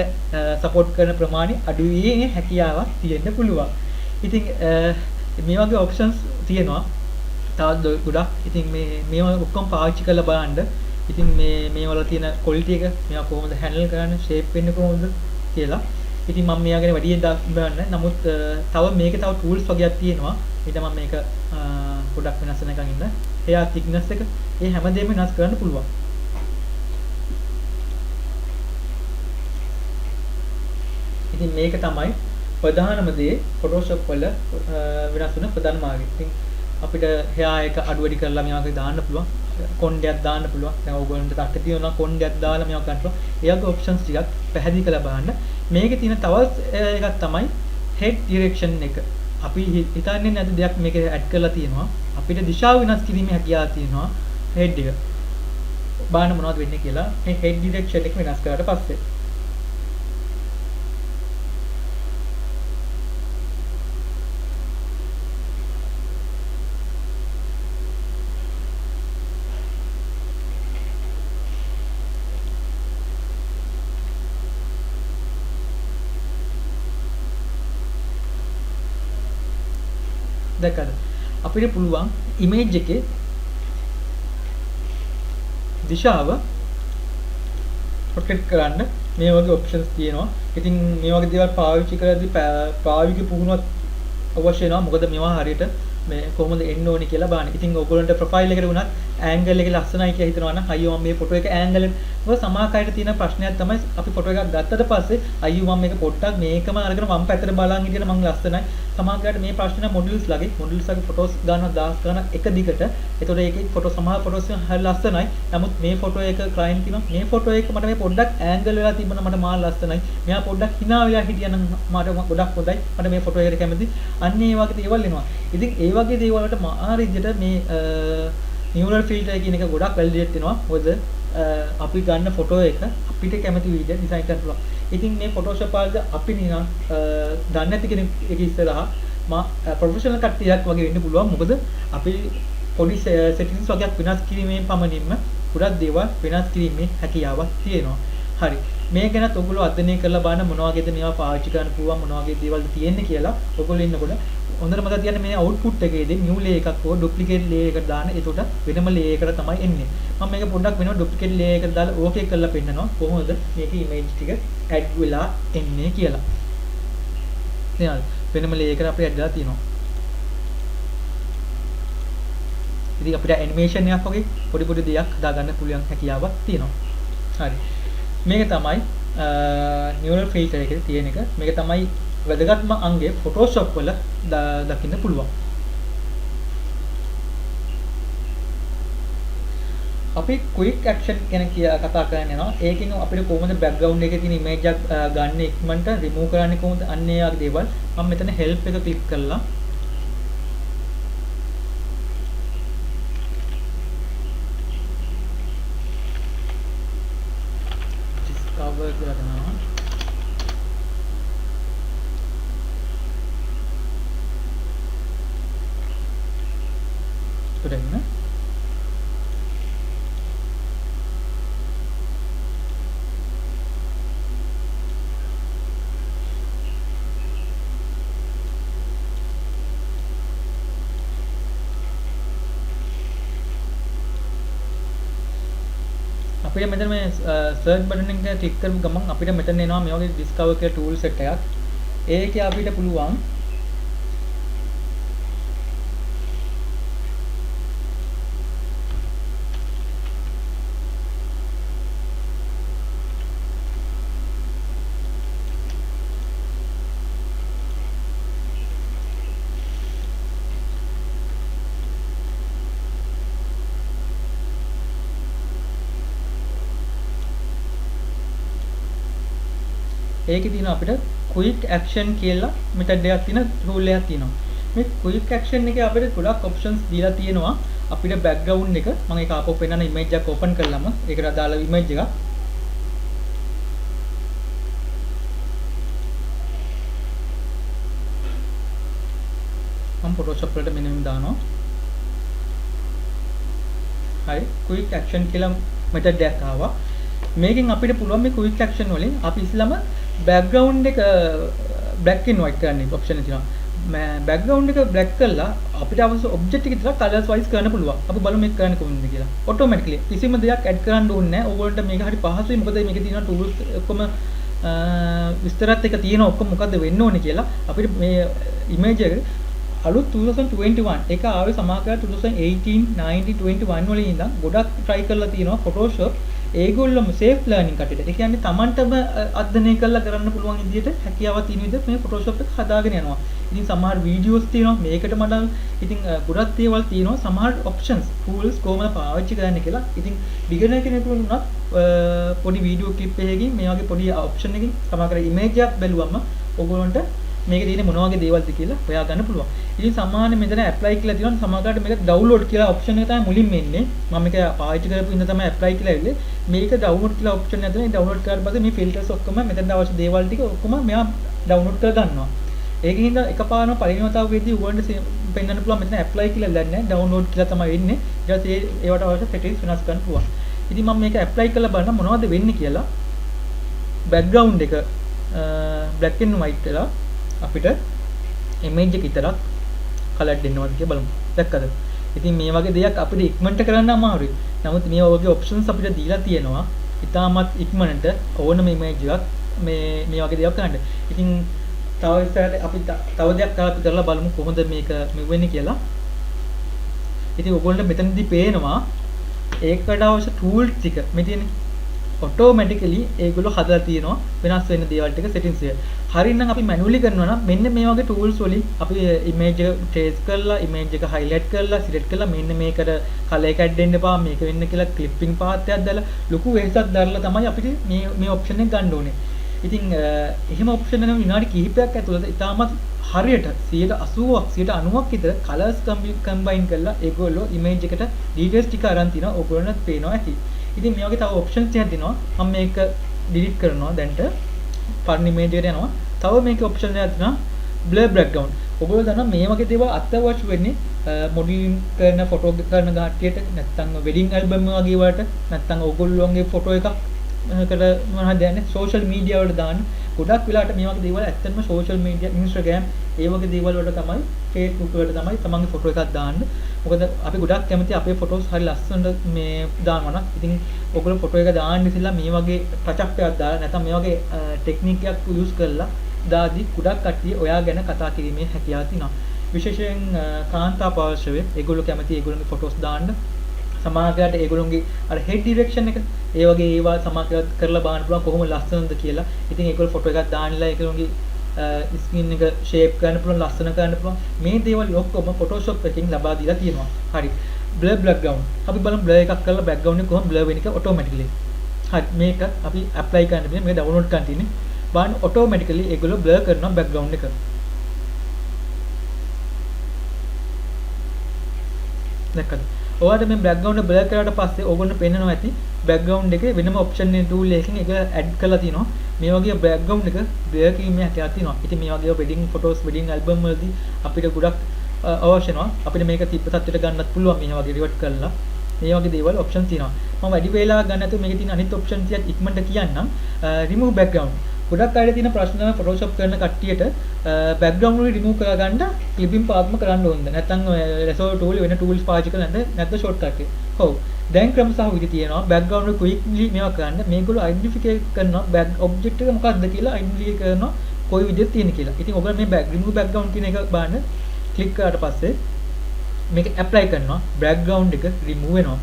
සපෝට් කරන ප්‍රමාණය අඩු වීමේ හැකියාවක් තියෙන්න පුළුවන්. ඉතින් මේ වගේ ඔප්ෂන්ස් තියෙනවා. තවත් ගොඩක්. ඉතින් මේවා ඔක්කොම පාවිච්චි කරලා බලන්න. ඉතින් මේ වල තියෙන ක්වොලිටි එක මේවා කොහොමද හැන්ඩල් කරන්නේ, ෂේප් වෙන්නේ කොහොමද කියලා. ඉතින් මම මේවා ගැන වැඩියෙන් බලන්න. නමුත් තව මේකේ තව ටූල්ස් වගේක් තියෙනවා. ඊට මම මේක පොඩක් වෙනස් වෙනකන් ඉන්න. එයා thickness එක ඒ හැමදේම වෙනස් කරන්න පුළුවන්. ඉතින් මේක තමයි ප්‍රධානම දේ Photoshop වල වෙනස් වෙන ප්‍රධාන මාර්ගය. ඉතින් අපිට hair එක අඩු වැඩි කරලා මේවාගේ දාන්න පුළුවන්. කොණ්ඩයක් දාන්න පුළුවන්. දැන් ඕගොල්ලන්ට අට තියෙනවා කොණ්ඩයක් දාලා මේවා ගන්න පුළුවන්. ඒ වගේ ඔප්ෂන්ස් ටිකක් පැහැදිලි කරලා බලන්න. මේකේ තියෙන තවත් එකක් තමයි head direction එක. අපි හිතන්නේ නැති දෙයක් මේකේ ඇඩ් කරලා තියෙනවා. අපිට දිශාව වෙනස් කිරීමේ හැකියාව තියෙනවා head එක. බලන්න මොනවද වෙන්නේ කියලා. මේ head direction එක වෙනස් කරාට පස්සේ දැක්කද? අපිට පුළුවන් ඉමේජ් එකේ දිශාව රොටේට් කරන්න මේ වගේ ඔප්ෂන්ස් තියෙනවා. ඉතින් මේ වගේ දේවල් පාවිච්චි කරද්දී ප්‍රායෝගික පුහුණුවක් අවශ්‍ය වෙනවා. මොකද මේවා හරියට මේ කොහොමද එන්න ඕනේ කියලා බලන්න. ඉතින් ඔයගොල්ලන්ට ප්‍රොෆයිල් එකට වුණත් ඇන්ගල් එක ලස්සනයි කියලා හිතනවා නම් අයියෝ මම මේ ෆොටෝ එක ඇන්ගල් එක මොකද සමාකයට තියෙන ප්‍රශ්නයක් තමයි අපි ෆොටෝ එකක් ගත්තට පස්සේ අයියෝ මම මේක පොඩ්ඩක් මේකම අරගෙන වම් පැත්තට බලන් හිටියට මම ලස්සනයි. සමාකයට මේ ප්‍රශ්න මොඩියුල්ස් ලගේ මොඩියුල්ස් ලගේ ෆොටෝස් ගන්නවා 10 ගණන් එක දිගට. ඒතකොට ඒකේ ෆොටෝ සමහර ෆොටෝස් හරි ලස්සනයි. නමුත් මේ ෆොටෝ එක ක්ලයන්ට් කියනවා මේ ෆොටෝ එක මට මේ පොඩ්ඩක් ඇන්ගල් වෙලා තිබුණා මට මාර ලස්සනයි. මෙයා පොඩ්ඩක් hina වෙලා හිටියනම් මට ගොඩක් හොඳයි. මට මේ ෆොටෝ එකට කැමතියි. අන්න ඒ වගේ දේවල් එනවා. ඉතින් ඒ වගේ දේවල් වලට මාර විදිහට මේ නියුරල් ෆිල්ටර් කියන එක ගොඩක් වැලිඩේට් වෙනවා. මොකද අපි ගන්න ෆොටෝ එක අපිට කැමති විදිහට ඩිසයින් කරන්න පුළුවන්. ඉතින් මේ Photoshop වලද අපි නිකන් දන්නේ නැති කෙනෙක් එක ඉස්සරහා ප්‍රොෆෙෂනල් කට්ටියක් වගේ වෙන්න පුළුවන්. මොකද අපි පොඩි සෙටින්ග්ස් වගේක් වෙනස් කිරීමේ පමණින්ම ගොඩක් දේවල් වෙනස් කිරීමේ හැකියාවක් තියෙනවා. හරි. මේ ගැනත් ඔයගොල්ලෝ අධ්‍යයනය කරලා බලන්න මොන වගේද මේවා පාවිච්චි කරන්න පුළුවන් මොන වගේ දේවල්ද තියෙන්නේ කියලා ඔයගොල්ලෝ ඉන්නකොට හොඳට මතක තියාගන්න මේ අවුට්පුට් එකේදී new layer එකක් හෝ duplicate layer එකක් දාන්න. ඒකට වෙනම layer එකකට තමයි එන්නේ. මම මේක පොඩ්ඩක් වෙනම duplicate layer එකකට දාලා okay කරලා පෙන්නනවා කොහොමද මේකේ image ටික add වෙලා එන්නේ කියලා. නේද? වෙනම layer එකකට අපිට add කරලා තියෙනවා. ඉතින් අපිට animation එකක් වගේ පොඩි දෙයක් හදාගන්න පුළුවන් හැකියාවක් තියෙනවා. හරි. මේක තමයි neural filter එකේ තියෙන එක. මේක තමයි වැදගත්ම අංගය Photoshop වල දකින්න පුළුවන්. අපි quick action ගැන කතා කරන්න යනවා. ඒකෙන් අපිට කොහොමද background එකේ තියෙන image එක ගන්න ඉක්මනට remove කරන්නේ කොහොමද? අන්න ඒ වගේ දේවල්. මම මෙතන help එක click කරලා discover කියලා කරනවා. කරන්න අපිට මෙතන මේ සර්ච් බටන් එක ක්ලික් කරපු ගමන් අපිට මෙතන එනවා මේ වගේ ඩිස්කවර් කියලා ටූල් සෙට් එකක්. ඒකේ අපිට පුළුවන් ඒකේ තියෙන අපිට quick action කියලා method එකක් තියෙන tool එකක් තියෙනවා. මේ quick action එකේ අපිට ගොඩක් options දීලා තියෙනවා. අපිට background එක මම ඒක ආපහු පෙන්නන image එකක් open කරලම ඒකට අදාළ image එකක් මම Photoshop වලට මෙන්න මෙහෙම දානවා. හරි quick action කියලා method එකක් ආවා. මේකෙන් අපිට පුළුවන් මේ quick action වලින් අපි ඉස්සෙල්ලාම background එක black and white කරන්න option එක තියෙනවා. background එක black කරලා අපිට අවශ්‍ය object එක විතර colors wise කරන්න පුළුවන්. අපි බලමු මේක කරන්න කොහොමද කියලා. automatically කිසිම දෙයක් add කරන්න ඕනේ නැහැ. ඕගොල්ලන්ට මේක හරි පහසුයි. මොකද මේකේ තියෙන tools ඔක්කොම විස්තරات එක තියෙන ඔක්කොම මොකද්ද වෙන්න ඕනේ කියලා. අපිට මේ image එක අලුත් 2021 එක ආවේ සමාකර 2018 19 21 වලින් ඉඳන් ගොඩක් try කරලා තියෙනවා Photoshop. ඒගොල්ලොම safe learning කටට. ඒ කියන්නේ Tamanටම අධ්‍යයනය කරලා කරන්න පුළුවන් විදිහට හැකියාවක් තියෙන විදිහට මේ Photoshop එක හදාගෙන යනවා. ඉතින් සමහර videos තියෙනවා මේකට මට ඉතින් ගොඩක් දේවල් තියෙනවා. සමහර options tools කොහොමද පාවිච්චි කරන්න කියලා. ඉතින් beginner කෙනෙකුට උනත් පොඩි video clip එකකින් මේ වගේ පොඩි option එකකින් සමහර image එකක් බැලුවම ඔයගොල්ලන්ට මේකේ තියෙන මොන වගේ දේවල්ද කියලා හොයා ගන්න පුළුවන්. ඉතින් සාමාන්‍යයෙන් මෙතන apply කියලා තියෙනවා. සමහරකට මේක download කියලා option එක තමයි මුලින්ම එන්නේ. මම මේක පාවිච්චි කරපු ඉඳන් තමයි apply කියලා ඇවිල්ලා. මේක download කියලා option එක ඇතුලේ download කරලා පස්සේ මේ filters ඔක්කොම මෙතන අවශ්‍ය දේවල් ටික ඔක්කොම මෙයා download කර ගන්නවා. ඒකෙන් ඉඳන් එකපාරම පළවෙනි වතාව වෙද්දී උගන්ට පෙන්වන්න පුළුවන් මෙතන apply කියලා දැන් නැහැ. download කියලා තමයි එන්නේ. ඊට පස්සේ ඒවට අවශ්‍ය settings වෙනස් කරන්න පුළුවන්. ඉතින් මම මේක apply කරලා බලන්න මොනවද වෙන්නේ කියලා. background එක black and white වෙලා අපිට image එක විතරක් කලර් දෙන්නවද කියලා බලමු. දැක්කද? ඉතින් මේ වගේ දෙයක් අපිට ඉක්මනට කරන්න අමාරුයි. නමුත් මේ වගේ options අපිට දීලා තියෙනවා. ඉතාමත් ඉක්මනට ඕනම image එකක් මේ වගේ දේවල් කරන්න. ඉතින් තව ඉස්සරහට අපි තව දෙයක් අපි කරලා බලමු කොහොමද මේක වෙන්නේ කියලා. ඉතින් ඔයගොල්ලන්ට මෙතනදී පේනවා ඒකට අවශ්‍ය tools ටික මේ තියෙන්නේ. automatically ඒගොල්ලෝ හදලා තියෙනවා වෙනස් වෙන දේවල් ටික settings එක. හරිනම් අපි manually කරනවා නම් මෙන්න මේ වගේ tools වලින් අපි image එක trace කරලා image එක highlight කරලා select කරලා මෙන්න මේකට color එකක් දෙන්න එපා මේක වෙන්න කියලා clipping path එකක් දාලා ලොකු වෙහසක් දාලා තමයි අපිට මේ option එක ගන්න ඕනේ. ඉතින් එහෙම option එක විනාඩි කිහිපයක් ඇතුළත ඉතාමත් හරියට 80ක් 90ක් විතර colors combine කරලා ඒගොල්ලෝ image එකට details ටික අරන් තිනවා. ඔයගොල්ලන්ට පේනවා ඇති. ඉතින් මේ වගේ තව options ටිකක් දෙනවා. මම මේක delete කරනවා දැන්ට. පරණ image එකට යනවා. තව මේකේ option එකක් තියෙනවා blur background. ඔයගොල්ලෝ දන්නවා මේ වගේ දේවල් අත්‍යවශ්‍ය වෙන්නේ modeling කරන photo කරන ගාටියට නැත්නම් wedding album වගේ වලට නැත්නම් ඔයගොල්ලෝගේ photo එකක් කට මොනවද දන්නේ social media වලට දාන්න. ගොඩක් වෙලාවට මේ වගේ දේවල් ඇත්තටම social media Instagram ඒ වගේ දේවල් වලට තමයි Facebook වලට තමයි තමන්ගේ photo එකක් දාන්න. මොකද අපි ගොඩක් කැමති අපේ photos හරි ලස්සනට මේ දානවා නම් ඉතින් ඔයගොල්ලෝ photo එක දාන්න ඉස්සෙල්ලා මේ වගේ touch up එකක් දාලා නැත්නම් මේ වගේ technique එකක් use කරලා දාදී ගොඩක් කට්ටිය ඔයා ගැන කතා කිරීමේ හැකියාව තියෙනවා. විශේෂයෙන් කාන්තා පාර්ශවයේ ඒගොල්ලෝ කැමති ඒගොල්ලෝගේ photos දාන්න. සමාජයට ඒගොල්ලෝගේ අර head direction එක ඒ වගේ ඒවා සමාජයට කරලා බලන්න පුළුවන් කොහොම ලස්සනද කියලා. ඉතින් ඒගොල්ලෝ photo එකක් දාන්නලා ඒගොල්ලෝගේ ස්කින් එක shape කරන්න පුළුවන් ලස්සන කරන්න පුළුවන්. මේ දේවල් ඔක්කොම Photoshop එකකින් ලබා දීලා තියෙනවා. හරි. blur background. අපි බලමු blur එකක් කරලා background එක කොහොම blur වෙන එක automatically. හරි. මේක අපි apply කරන්න බෑ. මේක download කරන්න තියෙන්නේ. බලන්න automatically ඒගොල්ලෝ blur කරනවා background එක. දැක්කද? ඔයාලට මේ background එක blur කරාට පස්සේ ඕගොල්ලෝ පෙන්නනවා ඇති background එකේ වෙනම option එක tool එකකින් ඒක add කරලා තියෙනවා. මේ වගේ background එක blur කිරීමේ හැකියාවක් තියෙනවා. ඉතින් මේ වගේ wedding photos wedding album වලදී අපිට ගොඩක් අවශ්‍ය වෙනවා. අපිට මේක තිබ්බ තත්ත්වයට ගන්නත් පුළුවන් මේ වගේ revert කරලා. මේ වගේ දේවල් option තියෙනවා. මම වැඩි වේලාවක් ගන්න නැතුව මේකේ තියෙන අනිත් option ටිකත් ඉක්මනට කියන්නම්. remove background. ගොඩක් අය තියෙන ප්‍රශ්න තමයි Photoshop කරන කට්ටියට background වල remove කරගන්න clipping path කරන්න ඕනද නැත්නම් resolve tool වෙන tools පාවිච්චි කරලා නැත්නම් shortcut එක. ඔව්. දැන් ක්‍රම සහ විදි තියෙනවා background එක quickly මේවා කරන්න. මේගොල්ලෝ identify කරනවා back object එක මොකක්ද කියලා identify කරනවා කොයි විදිහට තියෙන කියලා. ඉතින් ඔයගොල්ලෝ මේ remove background කියන එක බලන්න click කරාට පස්සේ මේක apply කරනවා background එක remove වෙනවා.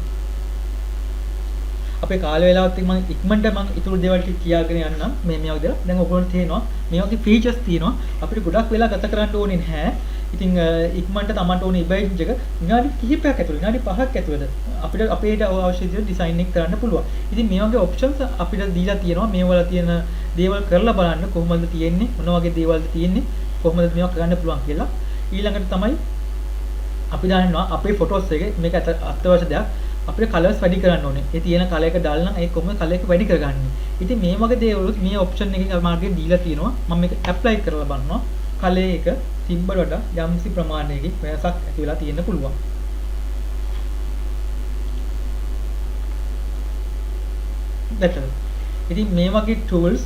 අපේ කාල වේලාවත් එක්ක මම ඉක්මනට මම ඊටු දේවල් ටික කියාගෙන යන්නම් මේ වගේ දේවල්. දැන් ඔයගොල්ලෝ තේනවා මේ වගේ ෆීචර්ස් තියෙනවා අපිට ගොඩක් වෙලා ගත කරන්න ඕනේ නැහැ. ඉතින් ඉක්මනට Tamanට ඕනේ ඉමේජ් එක විනාඩි කිහිපයක් ඇතුළත විනාඩි 5ක් ඇතුළත අපිට අපේට අවශ්‍ය විදිහට ඩිසයින් එක කරන්න පුළුවන්. ඉතින් මේ වගේ ඔප්ෂන්ස් අපිට දීලා තියෙනවා. මේවල තියෙන දේවල් කරලා බලන්න කොහොමද තියෙන්නේ මොන වගේ දේවල්ද තියෙන්නේ කොහොමද මේවා කරන්න පුළුවන් කියලා. ඊළඟට තමයි අපි දන්නවා අපේ ෆොටෝස් එකේ මේක අත්‍යවශ්‍ය දෙයක්. අපිට කලර්ස් වැඩි කරන්න ඕනේ. ඒ තියෙන කලර් එක දාලා නම් ඒ කොහොමද කලර් එක වැඩි කරගන්නේ. ඉතින් මේ වගේ දේවලුත් මේ ඔප්ෂන් එකකින් මාර්ගෙන් දීලා තියෙනවා. මම මේක ඇප්ලයි කරලා බලනවා. කලර් එක තිබ්බට වඩා යම්සි ප්‍රමාණයකින් වෙනසක් ඇති වෙලා තියෙන්න පුළුවන්. better. ඉතින් මේ වගේ tools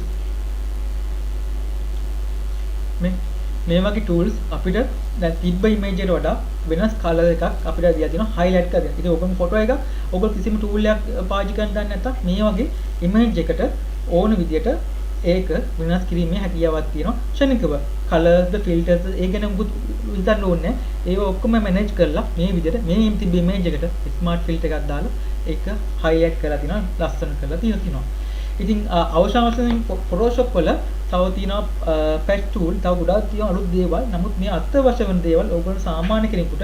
මේ වගේ tools අපිට දැන් තිබ්බ image එකට වඩා වෙනස් color එකක් අපිට දීලා තියෙනවා highlight කරගෙන. ඉතින් ඔබම photo එකක් ඔයගොල්ලෝ කිසිම tool එකක් පාවිච්චි කරන්න දන්නේ නැත්නම් මේ වගේ image එකට ඕන විදියට ඒක වෙනස් කිරීමේ හැකියාවක් තියෙනවා. ක්ෂණිකව colors the filters ඒ ගැන මුකුත් හිතන්න ඕනේ නැහැ. ඒව ඔක්කොම manage කරලා මේ විදියට මේ තිබ්බ image එකට smart filter එකක් දාලා ඒක highlight කරලා තිනවා ලස්සන කරලා තියෙනවා. ඉතින් අවසාන වශයෙන් Photoshop වල තව තියෙනවා patch tool තව ගොඩාක් තියෙනවා අලුත් දේවල්. නමුත් මේ අත්‍යවශ්‍ය වෙන දේවල් ඕගොල්ලෝ සාමාන්‍ය කෙනෙකුට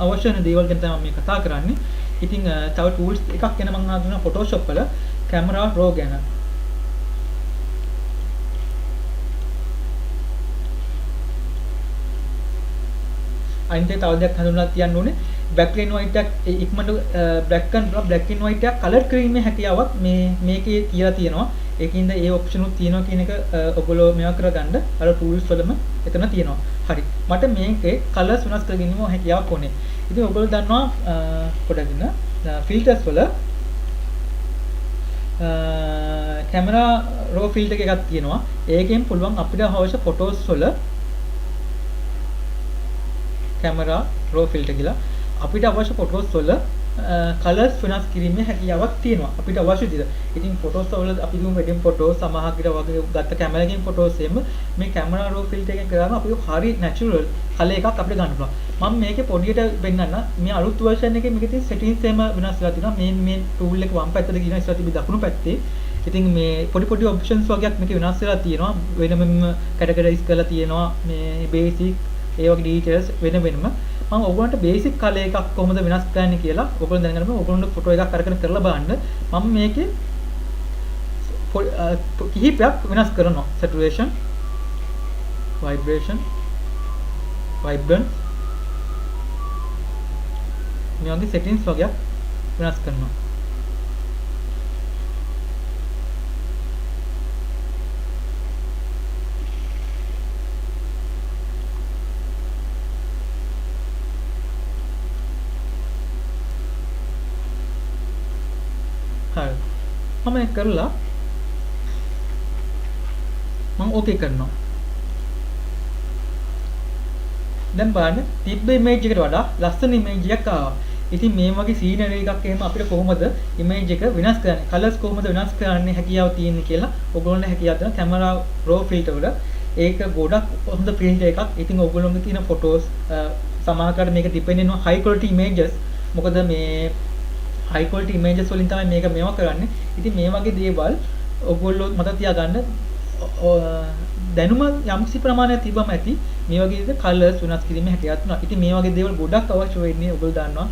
අවශ්‍ය වෙන දේවල් ගැන තමයි මේ කතා කරන්නේ. ඉතින් තව tools එකක් ගැන මම අහනවා Photoshop වල camera raw ගැන. අනිත් තව දෙයක් හඳුන්වලා තියන්න ඕනේ black and white එකක් ඉක්මනට black and white එකක් කලර් කිරීමේ හැකියාවක් මේකේ තියලා තියෙනවා. ඒකින්ද ඒ ඔප්ෂන් උත් තියෙනවා කියන එක ඔයගොල්ලෝ මේවා කරගන්න අර tools වලම එතන තියෙනවා. හරි. මට මේකේ කලර්ස් වෙනස් කරගෙන ඉන්න හැකියාවක් ඕනේ. ඉතින් ඔයගොල්ලෝ දන්නවා පොඩ්ඩක් filters වල camera raw filter එකක් තියෙනවා. ඒකෙන් පුළුවන් අපිට අවශ්‍ය photos වල camera raw filter කියලා අපිට අවශ්‍ය photos වල colors වෙනස් කිරීමේ හැකියාවක් තියෙනවා අපිට අවශ්‍ය විදිහට. ඉතින් photos වල අපි දුමු wedding photos සමහරකට වගේ ගත්ත camera එකකින් photos එම මේ camera raw filter එකෙන් කරාම අපිට හරි natural color එකක් අපිට ගන්න පුළුවන්. මම මේකේ පොඩියට වෙන්නන්න මේ අලුත් version එකේ මේකේ තියෙන settings එහෙම වෙනස් වෙලා තියෙනවා. මේ tool එක වම් පැත්තට ගිහින් ඉස්සරහ තිබි දකුණු පැත්තේ. ඉතින් මේ පොඩි options වගේක් මේකේ වෙනස් වෙලා තියෙනවා. වෙනම categorize කරලා තියෙනවා මේ basic ඒ වගේ details වෙනම මම ඔයගොල්ලන්ට බේසික් කලර් එකක් කොහොමද වෙනස් කරන්නේ කියලා ඔයගොල්ලෝ දැනගන්න ඕනේ. ඔයගොල්ලන්ට ෆොටෝ එකක් අරගෙන කරලා බලන්න. මම මේකේ කිහිපයක් වෙනස් කරනවා. saturation, vibration, vibrance මේ වගේ settings වගේක් වෙනස් කරනවා. හරි. මම ඒක කරලා මම ඕකේ කරනවා. දැන් බලන්න තිබ්බ image එකට වඩා ලස්සන image එකක් ආවා. ඉතින් මේ වගේ scenery එකක් එහෙම අපිට කොහොමද image එක වෙනස් කරන්නේ? colors කොහොමද වෙනස් කරන්නේ හැකියාව තියෙන්නේ කියලා ඔයගොල්ලන්ට හැකියාව දෙන camera raw filter වල ඒක ගොඩක් හොඳ filter එකක්. ඉතින් ඔයගොල්ලෝගේ තියෙන photos සමහරකට මේක depend වෙනවා high quality images. මොකද මේ high quality images වලින් තමයි මේක මේවා කරන්නේ. ඉතින් මේ වගේ දේවල් ඔයගොල්ලෝ මතක තියාගන්න දැනුම යම්කිසි ප්‍රමාණයක් තිබ්බම ඇති මේ වගේ විදිහට colors වෙනස් කිරීමේ හැකියාවක් තියෙනවා. ඉතින් මේ වගේ දේවල් ගොඩක් අවශ්‍ය වෙන්නේ ඔයගොල්ලෝ දන්නවා.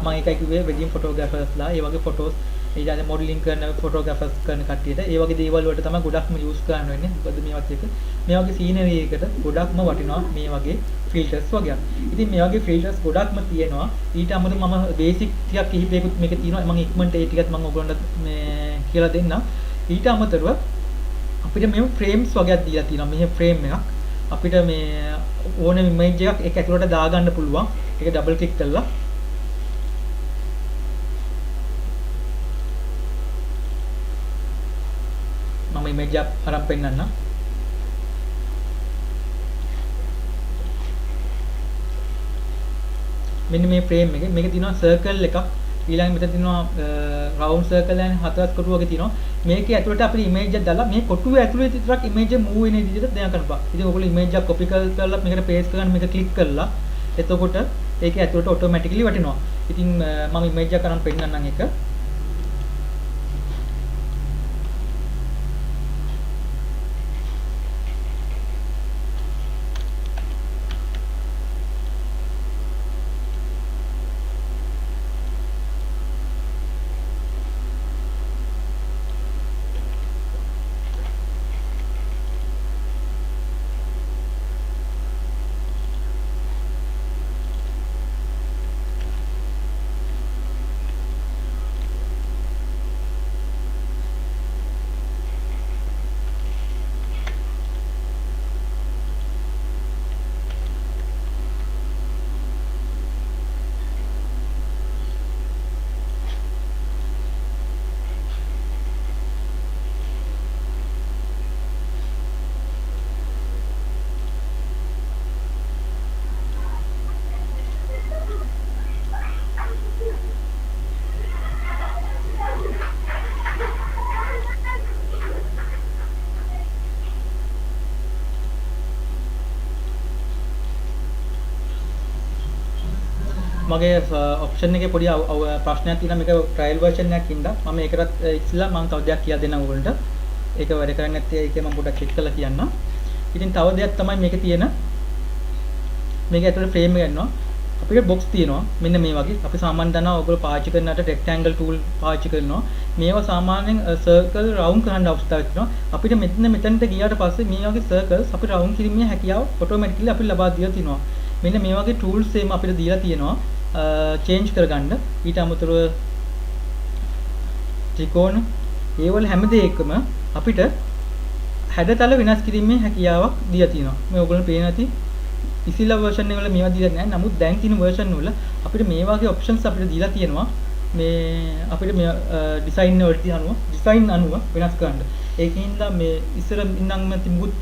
මම එකයි කිව්වේ wedding photographers ලා ඒ වගේ photos ඊට modeling කරන photographers කරන කට්ටියට ඒ වගේ දේවල් වලට තමයි ගොඩක්ම use කරන්න වෙන්නේ. මොකද මේවත් එක මේ වගේ scenery එකකට ගොඩක්ම වටිනවා මේ වගේ filters වගේ. ඉතින් මේ වගේ filters ගොඩක්ම තියෙනවා. ඊට අමතරව මම basic ටිකක් කිහිපයකුත් මේක තියෙනවා. මම ඉක්මනට ඒ ටිකත් මම ඔයගොල්ලන්ට මේ කියලා දෙන්නම්. ඊට අමතරව අපිට මේ frames වගේක් දීලා තියෙනවා. මේ frame එකක් අපිට මේ ඕනම image එකක් ඒක ඇතුළට දාගන්න පුළුවන්. ඒක double click කරලා මම මම ඉමේජ් එක අරන් පෙන්නන්න. මෙන්න මේ ෆ්‍රේම් එකේ මේකේ තියෙනවා සර්කල් එකක්, ඊළඟ මෙතන තියෙනවා රවුන්ඩ් සර්කල් එකක් හතරක් කොටු වගේ තියෙනවා. මේකේ ඇතුළට අපිට ඉමේජ් එකක් දාලා මේ කොටුවේ ඇතුළේ විතරක් ඉමේජ් එක මූව් වෙන විදිහට දැන ගන්නවා. ඉතින් ඔයගොල්ලෝ ඉමේජ් එක කොපි කරලා මේකට පේස්ට් කරගන්න, මේක ක්ලික් කරලා එතකොට ඒකේ ඇතුළට ඔටෝමැටිකලි වටිනවා. ඉතින් මම ඉමේජ් එක අරන් පෙන්නන්නම් එක. මගේ ඔප්ෂන් එකේ පොඩි ප්‍රශ්නයක් තියෙනවා. මේක ට්‍රයිල් වර්ෂන් එකක් ඉඳලා මම ඒකටත් ඉස්සෙල්ලා මම තව දෙයක් කියලා දෙන්නම් ඔයගොල්ලන්ට. ඒක වැඩ කරන්නේ නැත්තේ ඒකේ මම පොඩ්ඩක් චෙක් කරලා කියන්නම්. ඉතින් තව දෙයක් තමයි මේකේ තියෙන මේක ඇතුලේ ෆ්‍රේම් එක ගන්නවා. අපිට බොක්ස් තියෙනවා. මෙන්න මේ වගේ. අපි සාමාන්‍යයෙන් දන්නවා ඔයගොල්ලෝ පාවිච්චි කරනට රෙක්ටැන්ගල් ටූල් පාවිච්චි කරනවා. මේවා සාමාන්‍යයෙන් සර්කල් රවුන්ඩ් කරන්න අවස්ථාවක් තියෙනවා. අපිට මෙතනට ගියාට පස්සේ මේ වගේ සර්කල්ස් අපිට රවුන්ඩ් කිරීමේ හැකියාව ඔටෝමැටිකලි අපිට ලබා දීලා තියෙනවා. මෙන්න මේ වගේ ටූල්ස් එහෙම අපිට දීලා තියෙනවා. චේන්ජ් කරගන්න. ඊට අමතරව ත්‍රිකෝණ ඒවල හැම දෙයකම අපිට හැඩතල වෙනස් කිරීමේ හැකියාවක් දීලා තියෙනවා. මේ ඔයගොල්ලෝ පේන ඇති ඉසිලා වර්ෂන් වල මේවා දීලා නැහැ. නමුත් දැන් තියෙන වර්ෂන් වල අපිට මේ වගේ ඔප්ෂන්ස් අපිට දීලා තියෙනවා. මේ අපිට මේ ඩිසයින් වලදී ඩිසයින් අනුව වෙනස් කරන්න. ඒකින්ද මේ ඉස්සර ඉඳන්ම තිබුත්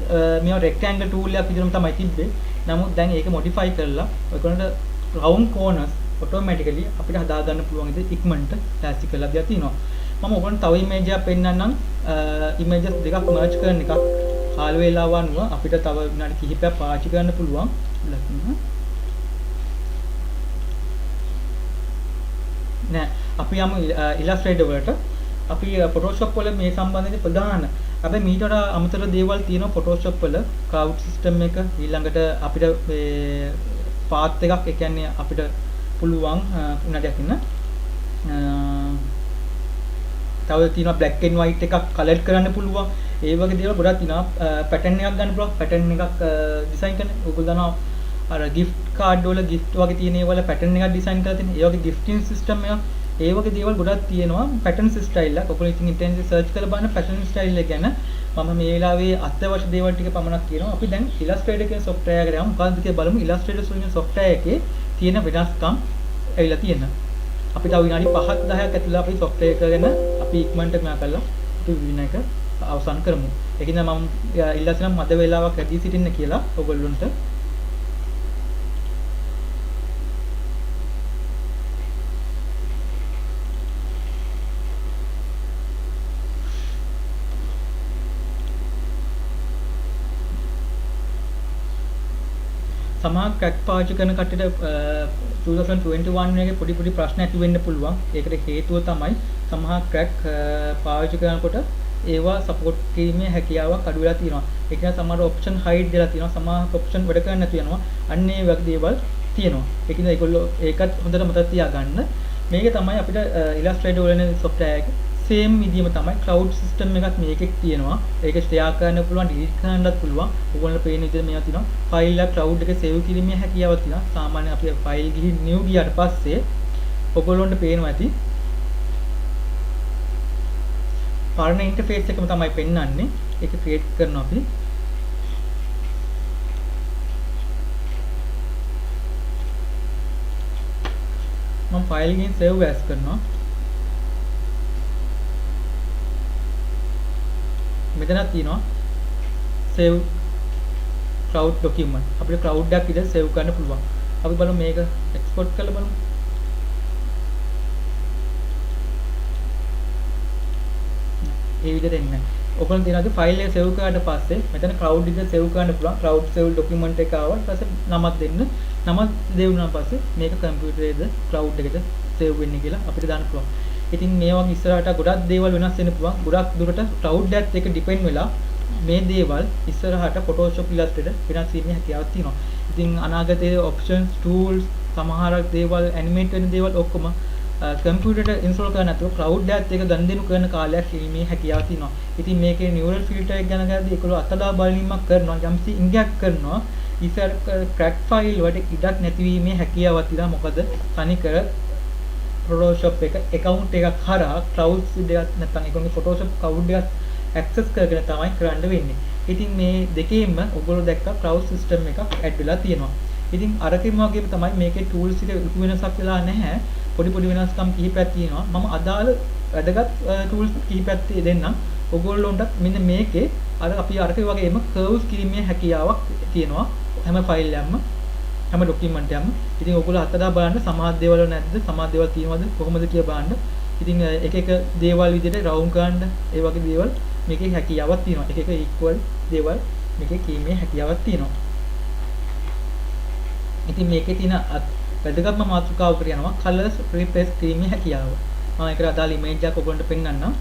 මේවා රෙක්ටැන්ගල් ටූල් එකක් විදිහටම තමයි තිබ්බේ. නමුත් දැන් ඒක මොඩිෆයි කරලා ඔයගොල්ලන්ට රවුන්ඩ් කෝනර්ස් ඔටෝමැටිකලි අපිට හදා ගන්න පුළුවන් විදිහට ඉක්මනට ටැස්ටි කරලා දියා තියෙනවා. මම ඔයගොල්ලන්ට තව ඉමේජ් එකක් පෙන්නන්නම්. ඉමේජස් දෙකක් මර්ජ් කරන එකක් කාල වේලාව අනුව අපිට තව විනාඩි කිහිපයක් පාවිච්චි කරන්න පුළුවන්. නෑ අපි යමු ඉලස්ට්‍රේටර් වලට. අපි ෆොටෝෂොප් වල මේ සම්බන්ධයෙන් ප්‍රධාන අපි මීට වඩා අමතර දේවල් තියෙනවා ෆොටෝෂොප් වල. ක්ලවුඩ් සිස්ටම් එක ඊළඟට අපිට මේ පාත් එකක්, ඒ කියන්නේ අපිට පුළුවන් උනටයක් ඉන්න තව තියෙනවා black and white එකක් කලර් කරන්න පුළුවන්. ඒ වගේ දේවල් ගොඩක් තියෙනවා. පැටර්න් එකක් ගන්න පුළුවන්. පැටර්න් එකක් ඩිසයින් කරන්න. ඔයගොල්ලෝ දන්නවා අර gift card වල gift වගේ තියෙන ඒවල පැටර්න් එකක් ඩිසයින් කරලා තියෙන. ඒ වගේ gifting system එකක්. ඒ වගේ දේවල් ගොඩක් තියෙනවා. patterns style එක. ඔයගොල්ලෝ ඉතින් ඉන්ටර්නෙට් සර්ච් කරලා බලන්න pattern style එක ගැන. මම මේ වෙලාවේ අත්‍යවශ්‍ය දේවල් ටික පමණක් කියනවා. අපි දැන් Illustrator කියන software එකට යමු. මොකක්ද කියලා බලමු. Illustrator කියන software එකේ තියෙන වෙනස්කම් ඇවිල්ලා තියෙනවා. අපි තව විනාඩි 5ක් 10ක් ඇතුළත අපි software එක ගැන අපි ඉක්මනට මෙයා කරලා අපි විදින එක අවසන් කරමු. ඒකින්ද මම ඉල්ලා සිටිනම් මද වේලාවක් ඇදී සිටින්න කියලා ඔයගොල්ලන්ට. සමහර ක්‍රැක් පාවිච්චි කරන කට්ටියට 2021 එකේ පොඩි ප්‍රශ්න ඇති වෙන්න පුළුවන්. ඒකට හේතුව තමයි සමහර ක්‍රැක් පාවිච්චි කරනකොට ඒවා සපෝට් කිරීමේ හැකියාවක් අඩු වෙලා තියෙනවා. ඒක නිසා සමහර ඔප්ෂන් හයිඩ් වෙලා තියෙනවා. සමහර ඔප්ෂන් වැඩ කරන්නේ නැතු වෙනවා. අන්න ඒ වගේ දේවල් තියෙනවා. ඒකින්ද ඒගොල්ලෝ ඒකත් හොඳට මතක තියාගන්න. මේක තමයි අපිට Illustrator වල software එක same විදිහම තමයි cloud system එකක් මේකෙත් තියෙනවා. ඒක share කරන්න පුළුවන්, delete කරන්නත් පුළුවන්. ඔයගොල්ලෝ පේන විදිහට මේවා තියෙනවා. file එක cloud එකේ save කිරීමේ හැකියාවක් තියෙනවා. සාමාන්‍යයෙන් අපි file ගිහින් new ගියාට පස්සේ ඔයගොල්ලන්ට පේනවා ඇති පරණ interface එකම තමයි පෙන්වන්නේ. ඒක create කරනවා අපි. මම file එකෙන් save as කරනවා. මෙතනක් තියෙනවා save cloud document. අපිට cloud එකක් විදිහට save කරන්න පුළුවන්. අපි බලමු මේක export කරලා බලමු. ඒ විදිහට එන්නේ. ඔකෙන් තියෙනවා ෆයිල් එක save කරාට පස්සේ මෙතන cloud විදිහට save කරන්න පුළුවන්. cloud save document එක ආවා. ඊට පස්සේ නමක් දෙන්න. නමක් දෙවුණාන් පස්සේ මේක කම්පියුටරේද cloud එකද save වෙන්නේ කියලා අපිට දාන්න පුළුවන්. ඉතින් මේ වගේ ඉස්සරහට ගොඩක් දේවල් වෙනස් වෙන්න පුළුවන්. ගොඩක් දුරට cloud එකත් එක්ක depend වෙලා මේ දේවල් ඉස්සරහට Photoshop Illustrator වෙනස් වීමේ හැකියාවක් තියෙනවා. ඉතින් අනාගතයේ options tools සමහර දේවල් animate වෙන දේවල් ඔක්කොම කම්පියුටරේට install කරන්න නැතුව cloud එකත් එක්ක ගනුදෙනු කරන කාලයක් ඉීමේ හැකියාවක් තියෙනවා. ඉතින් මේකේ neural filter එක ගැන ගාදී ඒකවල අතදා බලීමක් කරනවා. යම්සි ඉංගයක් කරනවා. ඉස්සර crack file වලට ඉඩක් නැතිවීමේ හැකියාවක් තියෙනවා. මොකද තනිකර Photoshop එක account එකක් හරහා cloud දෙයක් නැත්නම් ඒකෝගේ Photoshop cloud එකක් access කරගෙන තමයි කරන්න වෙන්නේ. ඉතින් මේ දෙකේම ඔයගොල්ලෝ දැක්ක cloud system එකක් add වෙලා තියෙනවා. ඉතින් අරකින් වගේම තමයි මේකේ tools එක ලොකු වෙනසක් වෙලා නැහැ. පොඩි වෙනස්කම් කිහිපයක් තියෙනවා. මම අදාළ වැදගත් tools කිහිපයක් දෙන්නම්. ඔයගොල්ලොන්ට මෙන්න මේකේ අර අපි අරකේ වගේම curves කිරීමේ හැකියාවක් තියෙනවා. හැම ෆයිල් එකක්ම හැම ડોකියුමන්ට් එකක්ම. ඉතින් ඔයගොල්ලෝ අතදා බලන්න සමහර දේවල් නැද්ද? සමහර දේවල් තියෙනවද? කොහොමද කියලා බලන්න. ඉතින් එක දේවල් විදිහට රවුන්ඩ් කරන්න ඒ වගේ දේවල් මේකේ හැකියාවක් තියෙනවා. එක equal දේවල් මේකේ කීමේ හැකියාවක් තියෙනවා. ඉතින් මේකේ තියෙන වැදගත්ම මාතෘකාව කියනවා colors replace කිරීමේ හැකියාව. මම ඒකට අදාළ image එකක් ඔයගොල්ලන්ට පෙන්නන්නම්.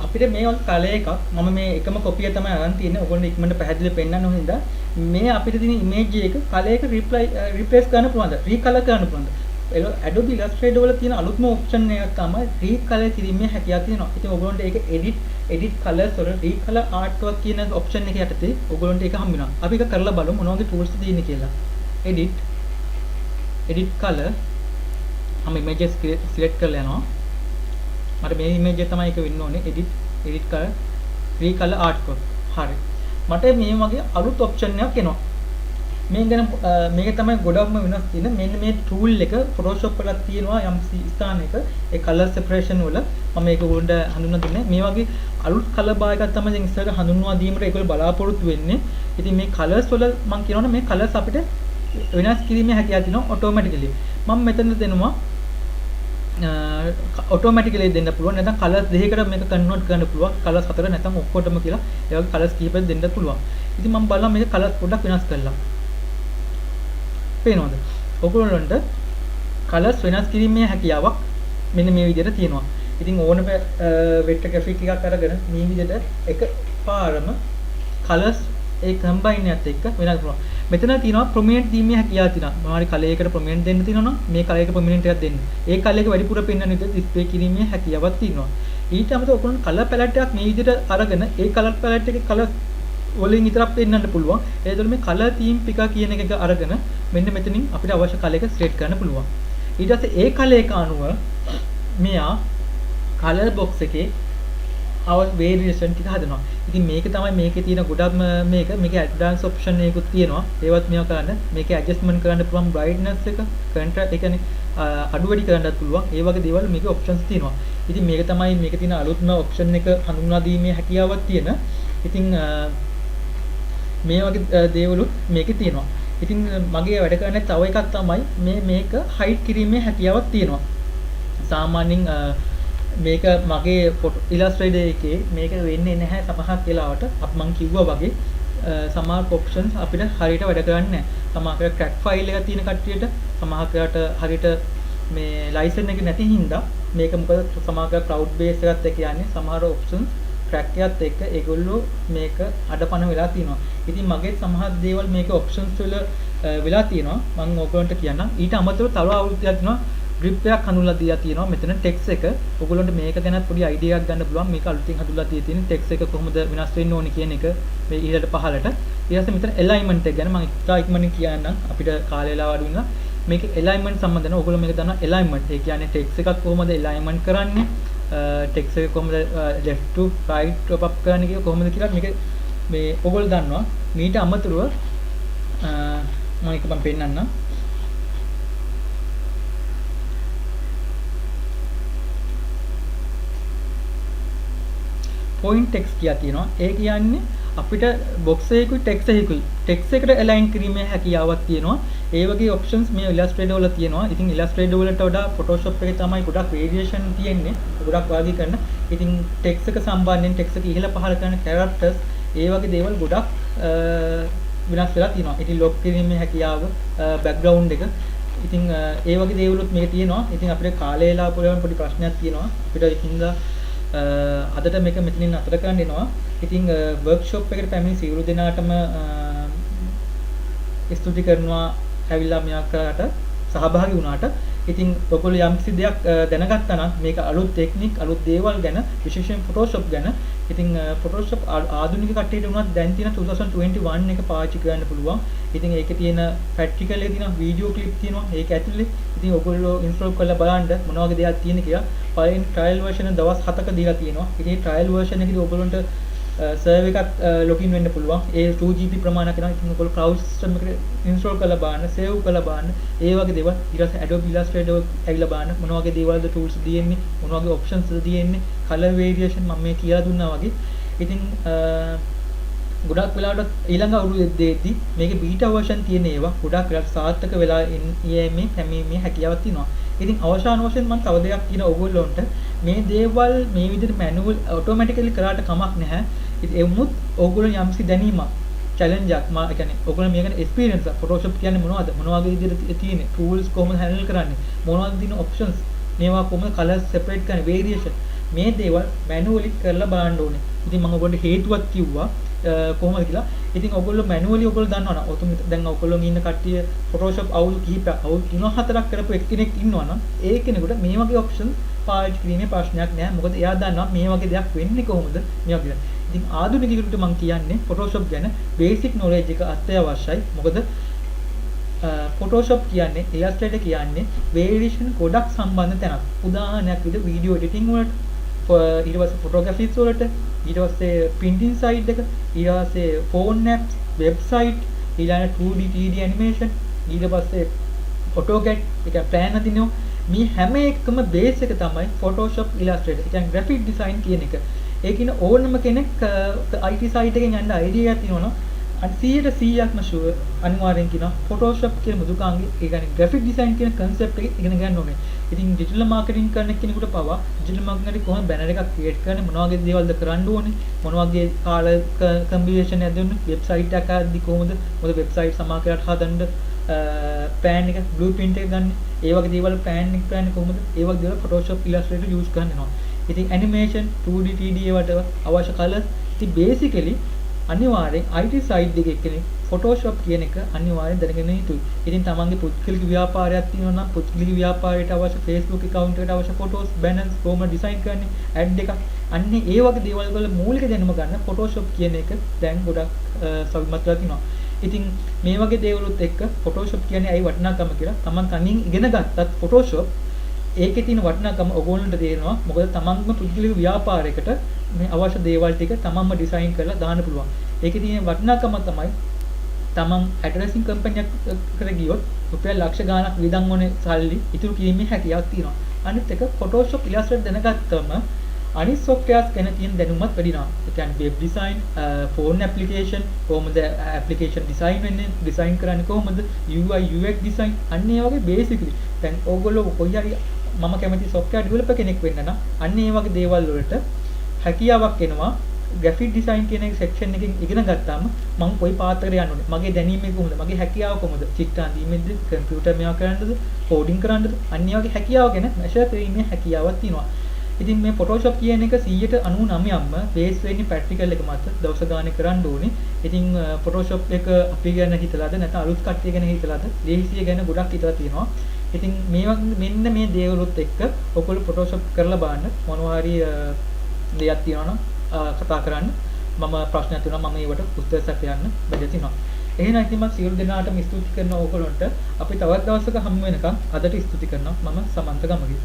අපිට මේ වගේ කලර් එකක් මම මේ එකම කොපිය තමයි අරන් තියෙන්නේ. ඔයගොල්ලෝ ඉක්මනට පැහැදිලිව පෙන්නන්න ඕන හින්දා මේ අපිට තියෙන ඉමේජ් එක කලර් එක රිප්ලේස් කරන්න පුළුවන්ද? රීකලර් කරන්න පුළුවන්ද? Adobe Illustrator වල තියෙන අලුත්ම ඔප්ෂන් එකක් තමයි රීකලර් කිරීමේ හැකියාව තියෙනවා. ඉතින් ඔයගොල්ලන්ට ඒක edit colors වල රීකලර් artwork කියන ඔප්ෂන් එක යටතේ ඔයගොල්ලන්ට ඒක හම්බ වෙනවා. අපි ඒක කරලා බලමු මොන වගේ tools තියෙන්නේ කියලා. edit color මම images select කරලා යනවා. මට මේ image එක තමයි එක වෙන්න ඕනේ. edit color recolor artwork. හරි. මට මේ වගේ අලුත් option එකක් එනවා. මේක ගැන මේක තමයි ගොඩක්ම වෙනස් තියෙන. මෙන්න මේ tool එක Photoshop වල තියෙනවා යම් ස්ථානයක ඒ color separation වල මම මේක උඩ හඳුන්වා දුන්නේ. මේ වගේ අලුත් color bar එකක් තමයි දැන් ඉස්සරහ හඳුන්වා දීමට ඒගොල්ලෝ බලාපොරොත්තු වෙන්නේ. ඉතින් මේ colors වල මම කියනවනේ මේ colors අපිට වෙනස් කිරීමේ හැකියාව තියෙනවා automatically. මම මෙතන දෙනවා automatically දෙන්න පුළුවන්. නැත්නම් colors දෙකකට මේක convert කරන්න පුළුවන්. colors හතර නැත්නම් ඔක්කොටම කියලා ඒ වගේ colors කීපයක් දෙන්න පුළුවන්. ඉතින් මම බලනවා මේක colors පොඩ්ඩක් වෙනස් කරලා. පේනවද? ඔයගොල්ලන්ට colors වෙනස් කිරීමේ හැකියාවක් මෙන්න මේ විදිහට තියෙනවා. ඉතින් ඕන vector graphic එකක් අරගෙන මේ විදිහට එක පාරම colors ඒ combine එකත් එක්ක වෙනස් කරනවා. මෙතන තියෙනවා prominent දීමේ හැකියාව තියෙනවා. මොනවාරි color එකකට prominent දෙන්න තියෙනවා නම් මේ color එක prominent එකක් දෙන්න. ඒ color එක වැඩිපුර පෙන්වන්න විදිහට display කිරීමේ හැකියාවක් තියෙනවා. ඊට අමතරව ඔයගොල්ලෝ color palette එකක් මේ විදිහට අරගෙන ඒ color palette එකේ color වලින් විතරක් පෙන්වන්න පුළුවන්. ඒතකොට මේ color theme picker කියන එක අරගෙන මෙන්න මෙතනින් අපිට අවශ්‍ය color එක select කරන්න පුළුවන්. ඊට පස්සේ ඒ color එක අනුව මෙයා color box එකේ variation ටික හදනවා. ඉතින් මේක තමයි මේකේ තියෙන ගොඩක්ම මේකේ advanced option එකකුත් තියෙනවා. ඒවත් මේවා කරන්න මේකේ adjustment කරන්න පුළුවන් brightness එක, contrast ඒ කියන්නේ අඩු වැඩි කරන්නත් පුළුවන්. ඒ වගේ දේවල් මේකේ options තියෙනවා. ඉතින් මේක තමයි මේකේ තියෙන අලුත්ම option එක හඳුන්වා දීමේ හැකියාවක් තියෙන. ඉතින් මේ වගේ දේවලුත් මේකේ තියෙනවා. ඉතින් මගේ වැඩ කරන්නේ තව එකක් තමයි මේක hide කිරීමේ හැකියාවක් තියෙනවා. සාමාන්‍යයෙන් මේක මගේ Illustrator එකේ මේක වෙන්නේ නැහැ සමහර වෙලාවට මම කිව්වා වගේ සමහර options අපිට හරියට වැඩ කරන්නේ නැහැ. සමහරකට crack file එකක් තියෙන කට්ටියට සමහරකට හරියට මේ license එක නැති හින්දා මේක මොකද සමහරකට cloud base එකත් එක්ක යන්නේ සමහර options crack එකත් එක්ක ඒගොල්ලෝ මේක අඩපණ වෙලා තියෙනවා. ඉතින් මගේ සමහර දේවල් මේක options වල වෙලා තියෙනවා. මම ඔයගොල්ලන්ට කියන්නම්. ඊට අමතරව තව අවුරුද්දක් තියෙනවා grip එකක් හඳුන්ලා දීලා තියෙනවා මෙතන text එක. ඔයගොල්ලන්ට මේක ගැන පොඩි idea එකක් ගන්න පුළුවන්. මේක අලුතින් හඳුන්ලා තියෙන text එක කොහොමද වෙනස් වෙන්න ඕනේ කියන එක මේ ඉහළට පහළට. ඊට පස්සේ මෙතන alignment එක ගැන මම ඉතා ඉක්මනින් කියන්නම්. අපිට කාලය වෙලාව අඩු වෙනවා. මේක alignment සම්බන්ධන ඔයගොල්ලෝ මේක දන්නවා alignment. ඒ කියන්නේ text එකක් කොහොමද alignment කරන්නේ? text එක කොහොමද left to right top up කරන්නේ කියලා කොහොමද කියලා මේක මේ ඔයගොල්ලෝ දන්නවා. මීට අමතරව මම එක මම පෙන්නන්නම්. point text කියලා තියෙනවා. ඒ කියන්නේ අපිට box එකකුයි text එකකුයි text එකට align කිරීමේ හැකියාවක් තියෙනවා. ඒ වගේ options මේ Illustrator වල තියෙනවා. ඉතින් Illustrator වලට වඩා Photoshop එකේ තමයි ගොඩක් variation තියෙන්නේ. ගොඩක් වර්ගීකරණ. ඉතින් text එක සම්බන්ධයෙන් text එක ඉහළ පහළ කරන characters ඒ වගේ දේවල් ගොඩක් වෙනස් වෙලා තියෙනවා. ඉතින් lock කිරීමේ හැකියාව background එක ඉතින් ඒ වගේ දේවලුත් මේක තියෙනවා. ඉතින් අපිට කාලය වෙලා පොඩි ප්‍රශ්නයක් තියෙනවා. අපිට ඉතින්ද අදට මේක මෙතනින් අතර කරන්න එනවා. ඉතින් workshop එකට පැමිණි සියලු දෙනාටම ස්තුති කරනවා ඇවිල්ලා මෙයාකට සහභාගී වුණාට. ඉතින් ඔයගොල්ලෝ යම්කිසි දෙයක් දැනගත්තා නම් මේක අලුත් ටෙක්නික් අලුත් දේවල් ගැන විශේෂයෙන් Photoshop ගැන. ඉතින් Photoshop ආධුනික කට්ටියට උනත් දැන් තියෙන 2021 එක පාවිච්චි කරන්න පුළුවන්. ඉතින් ඒකේ තියෙන practical එකේ තියෙන වීඩියෝ ක්ලිප් තියෙනවා. ඒක ඇතුලේ ඉතින් ඔයගොල්ලෝ ඉන්ස්ටෝල් කරලා බලන්න මොන වගේ දේවල් තියෙන කියලා. පළවෙනි trial version දවස් 7ක දීලා තියෙනවා. ඉතින් trial version එකේදී ඔයගොල්ලන්ට server එකක් login වෙන්න පුළුවන්. ඒ 2GB ප්‍රමාණයක් වෙනවා. ඉතින් ඔයගොල්ලෝ cloud system එකට install කරලා බලන්න, save කරලා බලන්න. ඒ වගේ දේවල් ඊට පස්සේ Adobe Illustrator ඇවිල්ලා බලන්න මොන වගේ දේවල්ද tools තියෙන්නේ, මොන වගේ options තියෙන්නේ, color variation මම මේ කියලා දුන්නා වගේ. ඉතින් ගොඩක් වෙලාවට ඊළඟ අවුරුද්දේදී මේකේ beta version තියෙන ඒවා ගොඩක් වෙලාවට සාර්ථක වෙලා යෑමේ පැමිණීමේ හැකියාවක් තියෙනවා. ඉතින් අවසාන වශයෙන් මම තව දෙයක් කියන ඕගොල්ලොන්ට මේ දේවල් මේ විදිහට manual automatically කරාට කමක් නැහැ. ඉතින් එමුත් ඕගොල්ලෝ යම්සි දැනීමක් challenge එකක් මා කියන්නේ ඕගොල්ලෝ මේක experience එක Photoshop කියන්නේ මොනවද? මොන වගේ විදිහට තියෙන්නේ? tools කොහොමද handle කරන්නේ? මොනවද තියෙන options? මේවා කොහොමද colors separate කරන්නේ? variation මේ දේවල් manually කරලා බලන්න ඕනේ. ඉතින් මම ඔයගොල්ලන්ට හේතුවක් කිව්වා කොහොමද කියලා. ඉතින් ඔයගොල්ලෝ manually ඔයගොල්ලෝ දන්නවනේ. ඔතුන් දැන් ඔයගොල්ලෝ ඉන්න කට්ටිය Photoshop අවුරුදු කිහිපයක් අවුරුදු 3-4ක් කරපු එක්කෙනෙක් ඉන්නවනම් ඒ කෙනෙකුට මේ වගේ option පාවිච්චි කිරීමේ ප්‍රශ්නයක් නැහැ. මොකද එයා දන්නවා මේ වගේ දෙයක් වෙන්නේ කොහොමද මේ වගේ. ඉතින් ආධුනිකයෙකුට මම කියන්නේ Photoshop ගැන basic knowledge එක අත්‍යවශ්‍යයි. මොකද Photoshop කියන්නේ Illustrator කියන්නේ variation ගොඩක් සම්බන්ධ තැනක්. උදාහරණයක් විදිහට video editing වලට ඊට පස්සේ photography වලට ඊට පස්සේ printing side එක ඊට පස්සේ phone apps website ඊළඟ 2D 3D animation ඊට පස්සේ AutoCAD එක plan හදිනවා. මේ හැම එකම බේස් එක තමයි Photoshop Illustrator. ඒ කියන්නේ graphic design කියන එක. ඒ කියන ඕනම කෙනෙක් IT site එකෙන් යන්න idea එකක් තියෙනවා නම් 100%ක්ම sure අනිවාර්යෙන් කියනවා Photoshop කියන මුදුකාංගේ ඒ කියන්නේ graphic design කියන concept එක ඉගෙන ගන්න ඕනේ. ඉතින් digital marketing කරන කෙනෙකුට පවා digital marketing කොහොමද banner එකක් create කරන්නේ මොන වගේ දේවල්ද කරන්න ඕනේ මොන වගේ කාල combination එකක්ද දුන්නේ website එකක් හදද්දි කොහොමද මොකද website සමාකරයට හදන්න plan එක blueprint එක ගන්න ඒ වගේ දේවල් plan කොහොමද ඒ වගේ දේවල් Photoshop Illustrator use කරනවා. ඉතින් animation 2D 3D ඒවට අවශ්‍ය colors ඉතින් basically අනිවාර්යෙන් IT side එකේ කෙනෙක් Photoshop කියන එක අනිවාර්යෙන් දැනගෙන යුතුයි. ඉතින් තමන්ගේ පුද්ගලික ව්‍යාපාරයක් තියෙනවා නම් පුද්ගලික ව්‍යාපාරයට අවශ්‍ය Facebook account එකට අවශ්‍ය photos banners කොහොමද design කරන්නේ ad එකක් අන්නේ ඒ වගේ දේවල් වල මූලික දැනුම ගන්න Photoshop කියන එක දැන් ගොඩක් සවිමත් වෙලා තිනවා. ඉතින් මේ වගේ දේවලුත් එක්ක Photoshop කියන්නේ ඇයි වටිනාකම කියලා තමන් තනියෙන් ඉගෙන ගත්තත් Photoshop ඒකේ තියෙන වටිනාකම ඔයගොල්ලන්ට තේරෙනවා. මොකද තමන්ම පුද්ගලික ව්‍යාපාරයකට මේ අවශ්‍ය දේවල් ටික තමන්ම ඩිසයින් කරලා දාන්න පුළුවන්. ඒකේ තියෙන වටිනාකම තමයි තමන් ඇඩ්වර්ටයිසින් කම්පැනි එකකට ගියොත් රුපියල් ලක්ෂ ගාණක් වියදම් ඕනේ සල්ලි ඉතුරු කිරීමේ හැකියාවක් තියෙනවා. අනිත් එක Photoshop Illustrator දැනගත්තම අනිත් softwares ගැන තියෙන දැනුමත් වැඩි වෙනවා. ඒ කියන්නේ web design, phone application, කොහොමද application design වෙන්නේ, design කරන්නේ කොහොමද, UI UX design අන්න ඒ වගේ basically දැන් ඕගොල්ලෝ කොයි හරි මම කැමති software developer කෙනෙක් වෙන්න නම් අන්න ඒ වගේ දේවල් වලට හැකියාවක් එනවා. graphic design කියන section එකකින් ඉගෙන ගත්තාම මම කොයි පාත් එකට යන්න ඕනේ, මගේ දැනීම කොහොමද, මගේ හැකියාව කොහොමද, චිත්‍ර අඳීමේද, computer මේවා කරන්නද, coding කරන්නද, අන්න ඒ වගේ හැකියාව ගැන measure කිරීමේ හැකියාවක් තියෙනවා. ඉතින් මේ Photoshop කියන එක 199ක්ම බේස් වෙන්නේ ප්‍රැක්ටිකල් එක මත දවස් ගානේ කරන්න ඕනේ. ඉතින් Photoshop එක අපි ගැන හිතලාද නැත්නම් අලුත් කට්ටිය ගැන හිතලාද, ලේසිය ගැන ගොඩක් හිතලා තියෙනවා. ඉතින් මෙන්න මේ දේවලුත් එක්ක ඔයගොල්ලෝ Photoshop කරලා බලන්න මොනවා හරි දෙයක් තියෙනවා නම් කතා කරන්න. මම ප්‍රශ්නයක් තියෙනවා මම ඒවට උත්තර සැපයන්න බැහැ තිනවා. එහෙනම් ඉතින් මම සියලු දෙනාටම ස්තුති කරනවා ඔයගොල්ලන්ට. අපි තවත් දවසක හමු වෙනකම් අදට ස්තුති කරනවා. මම සමන්ත ගමගේ.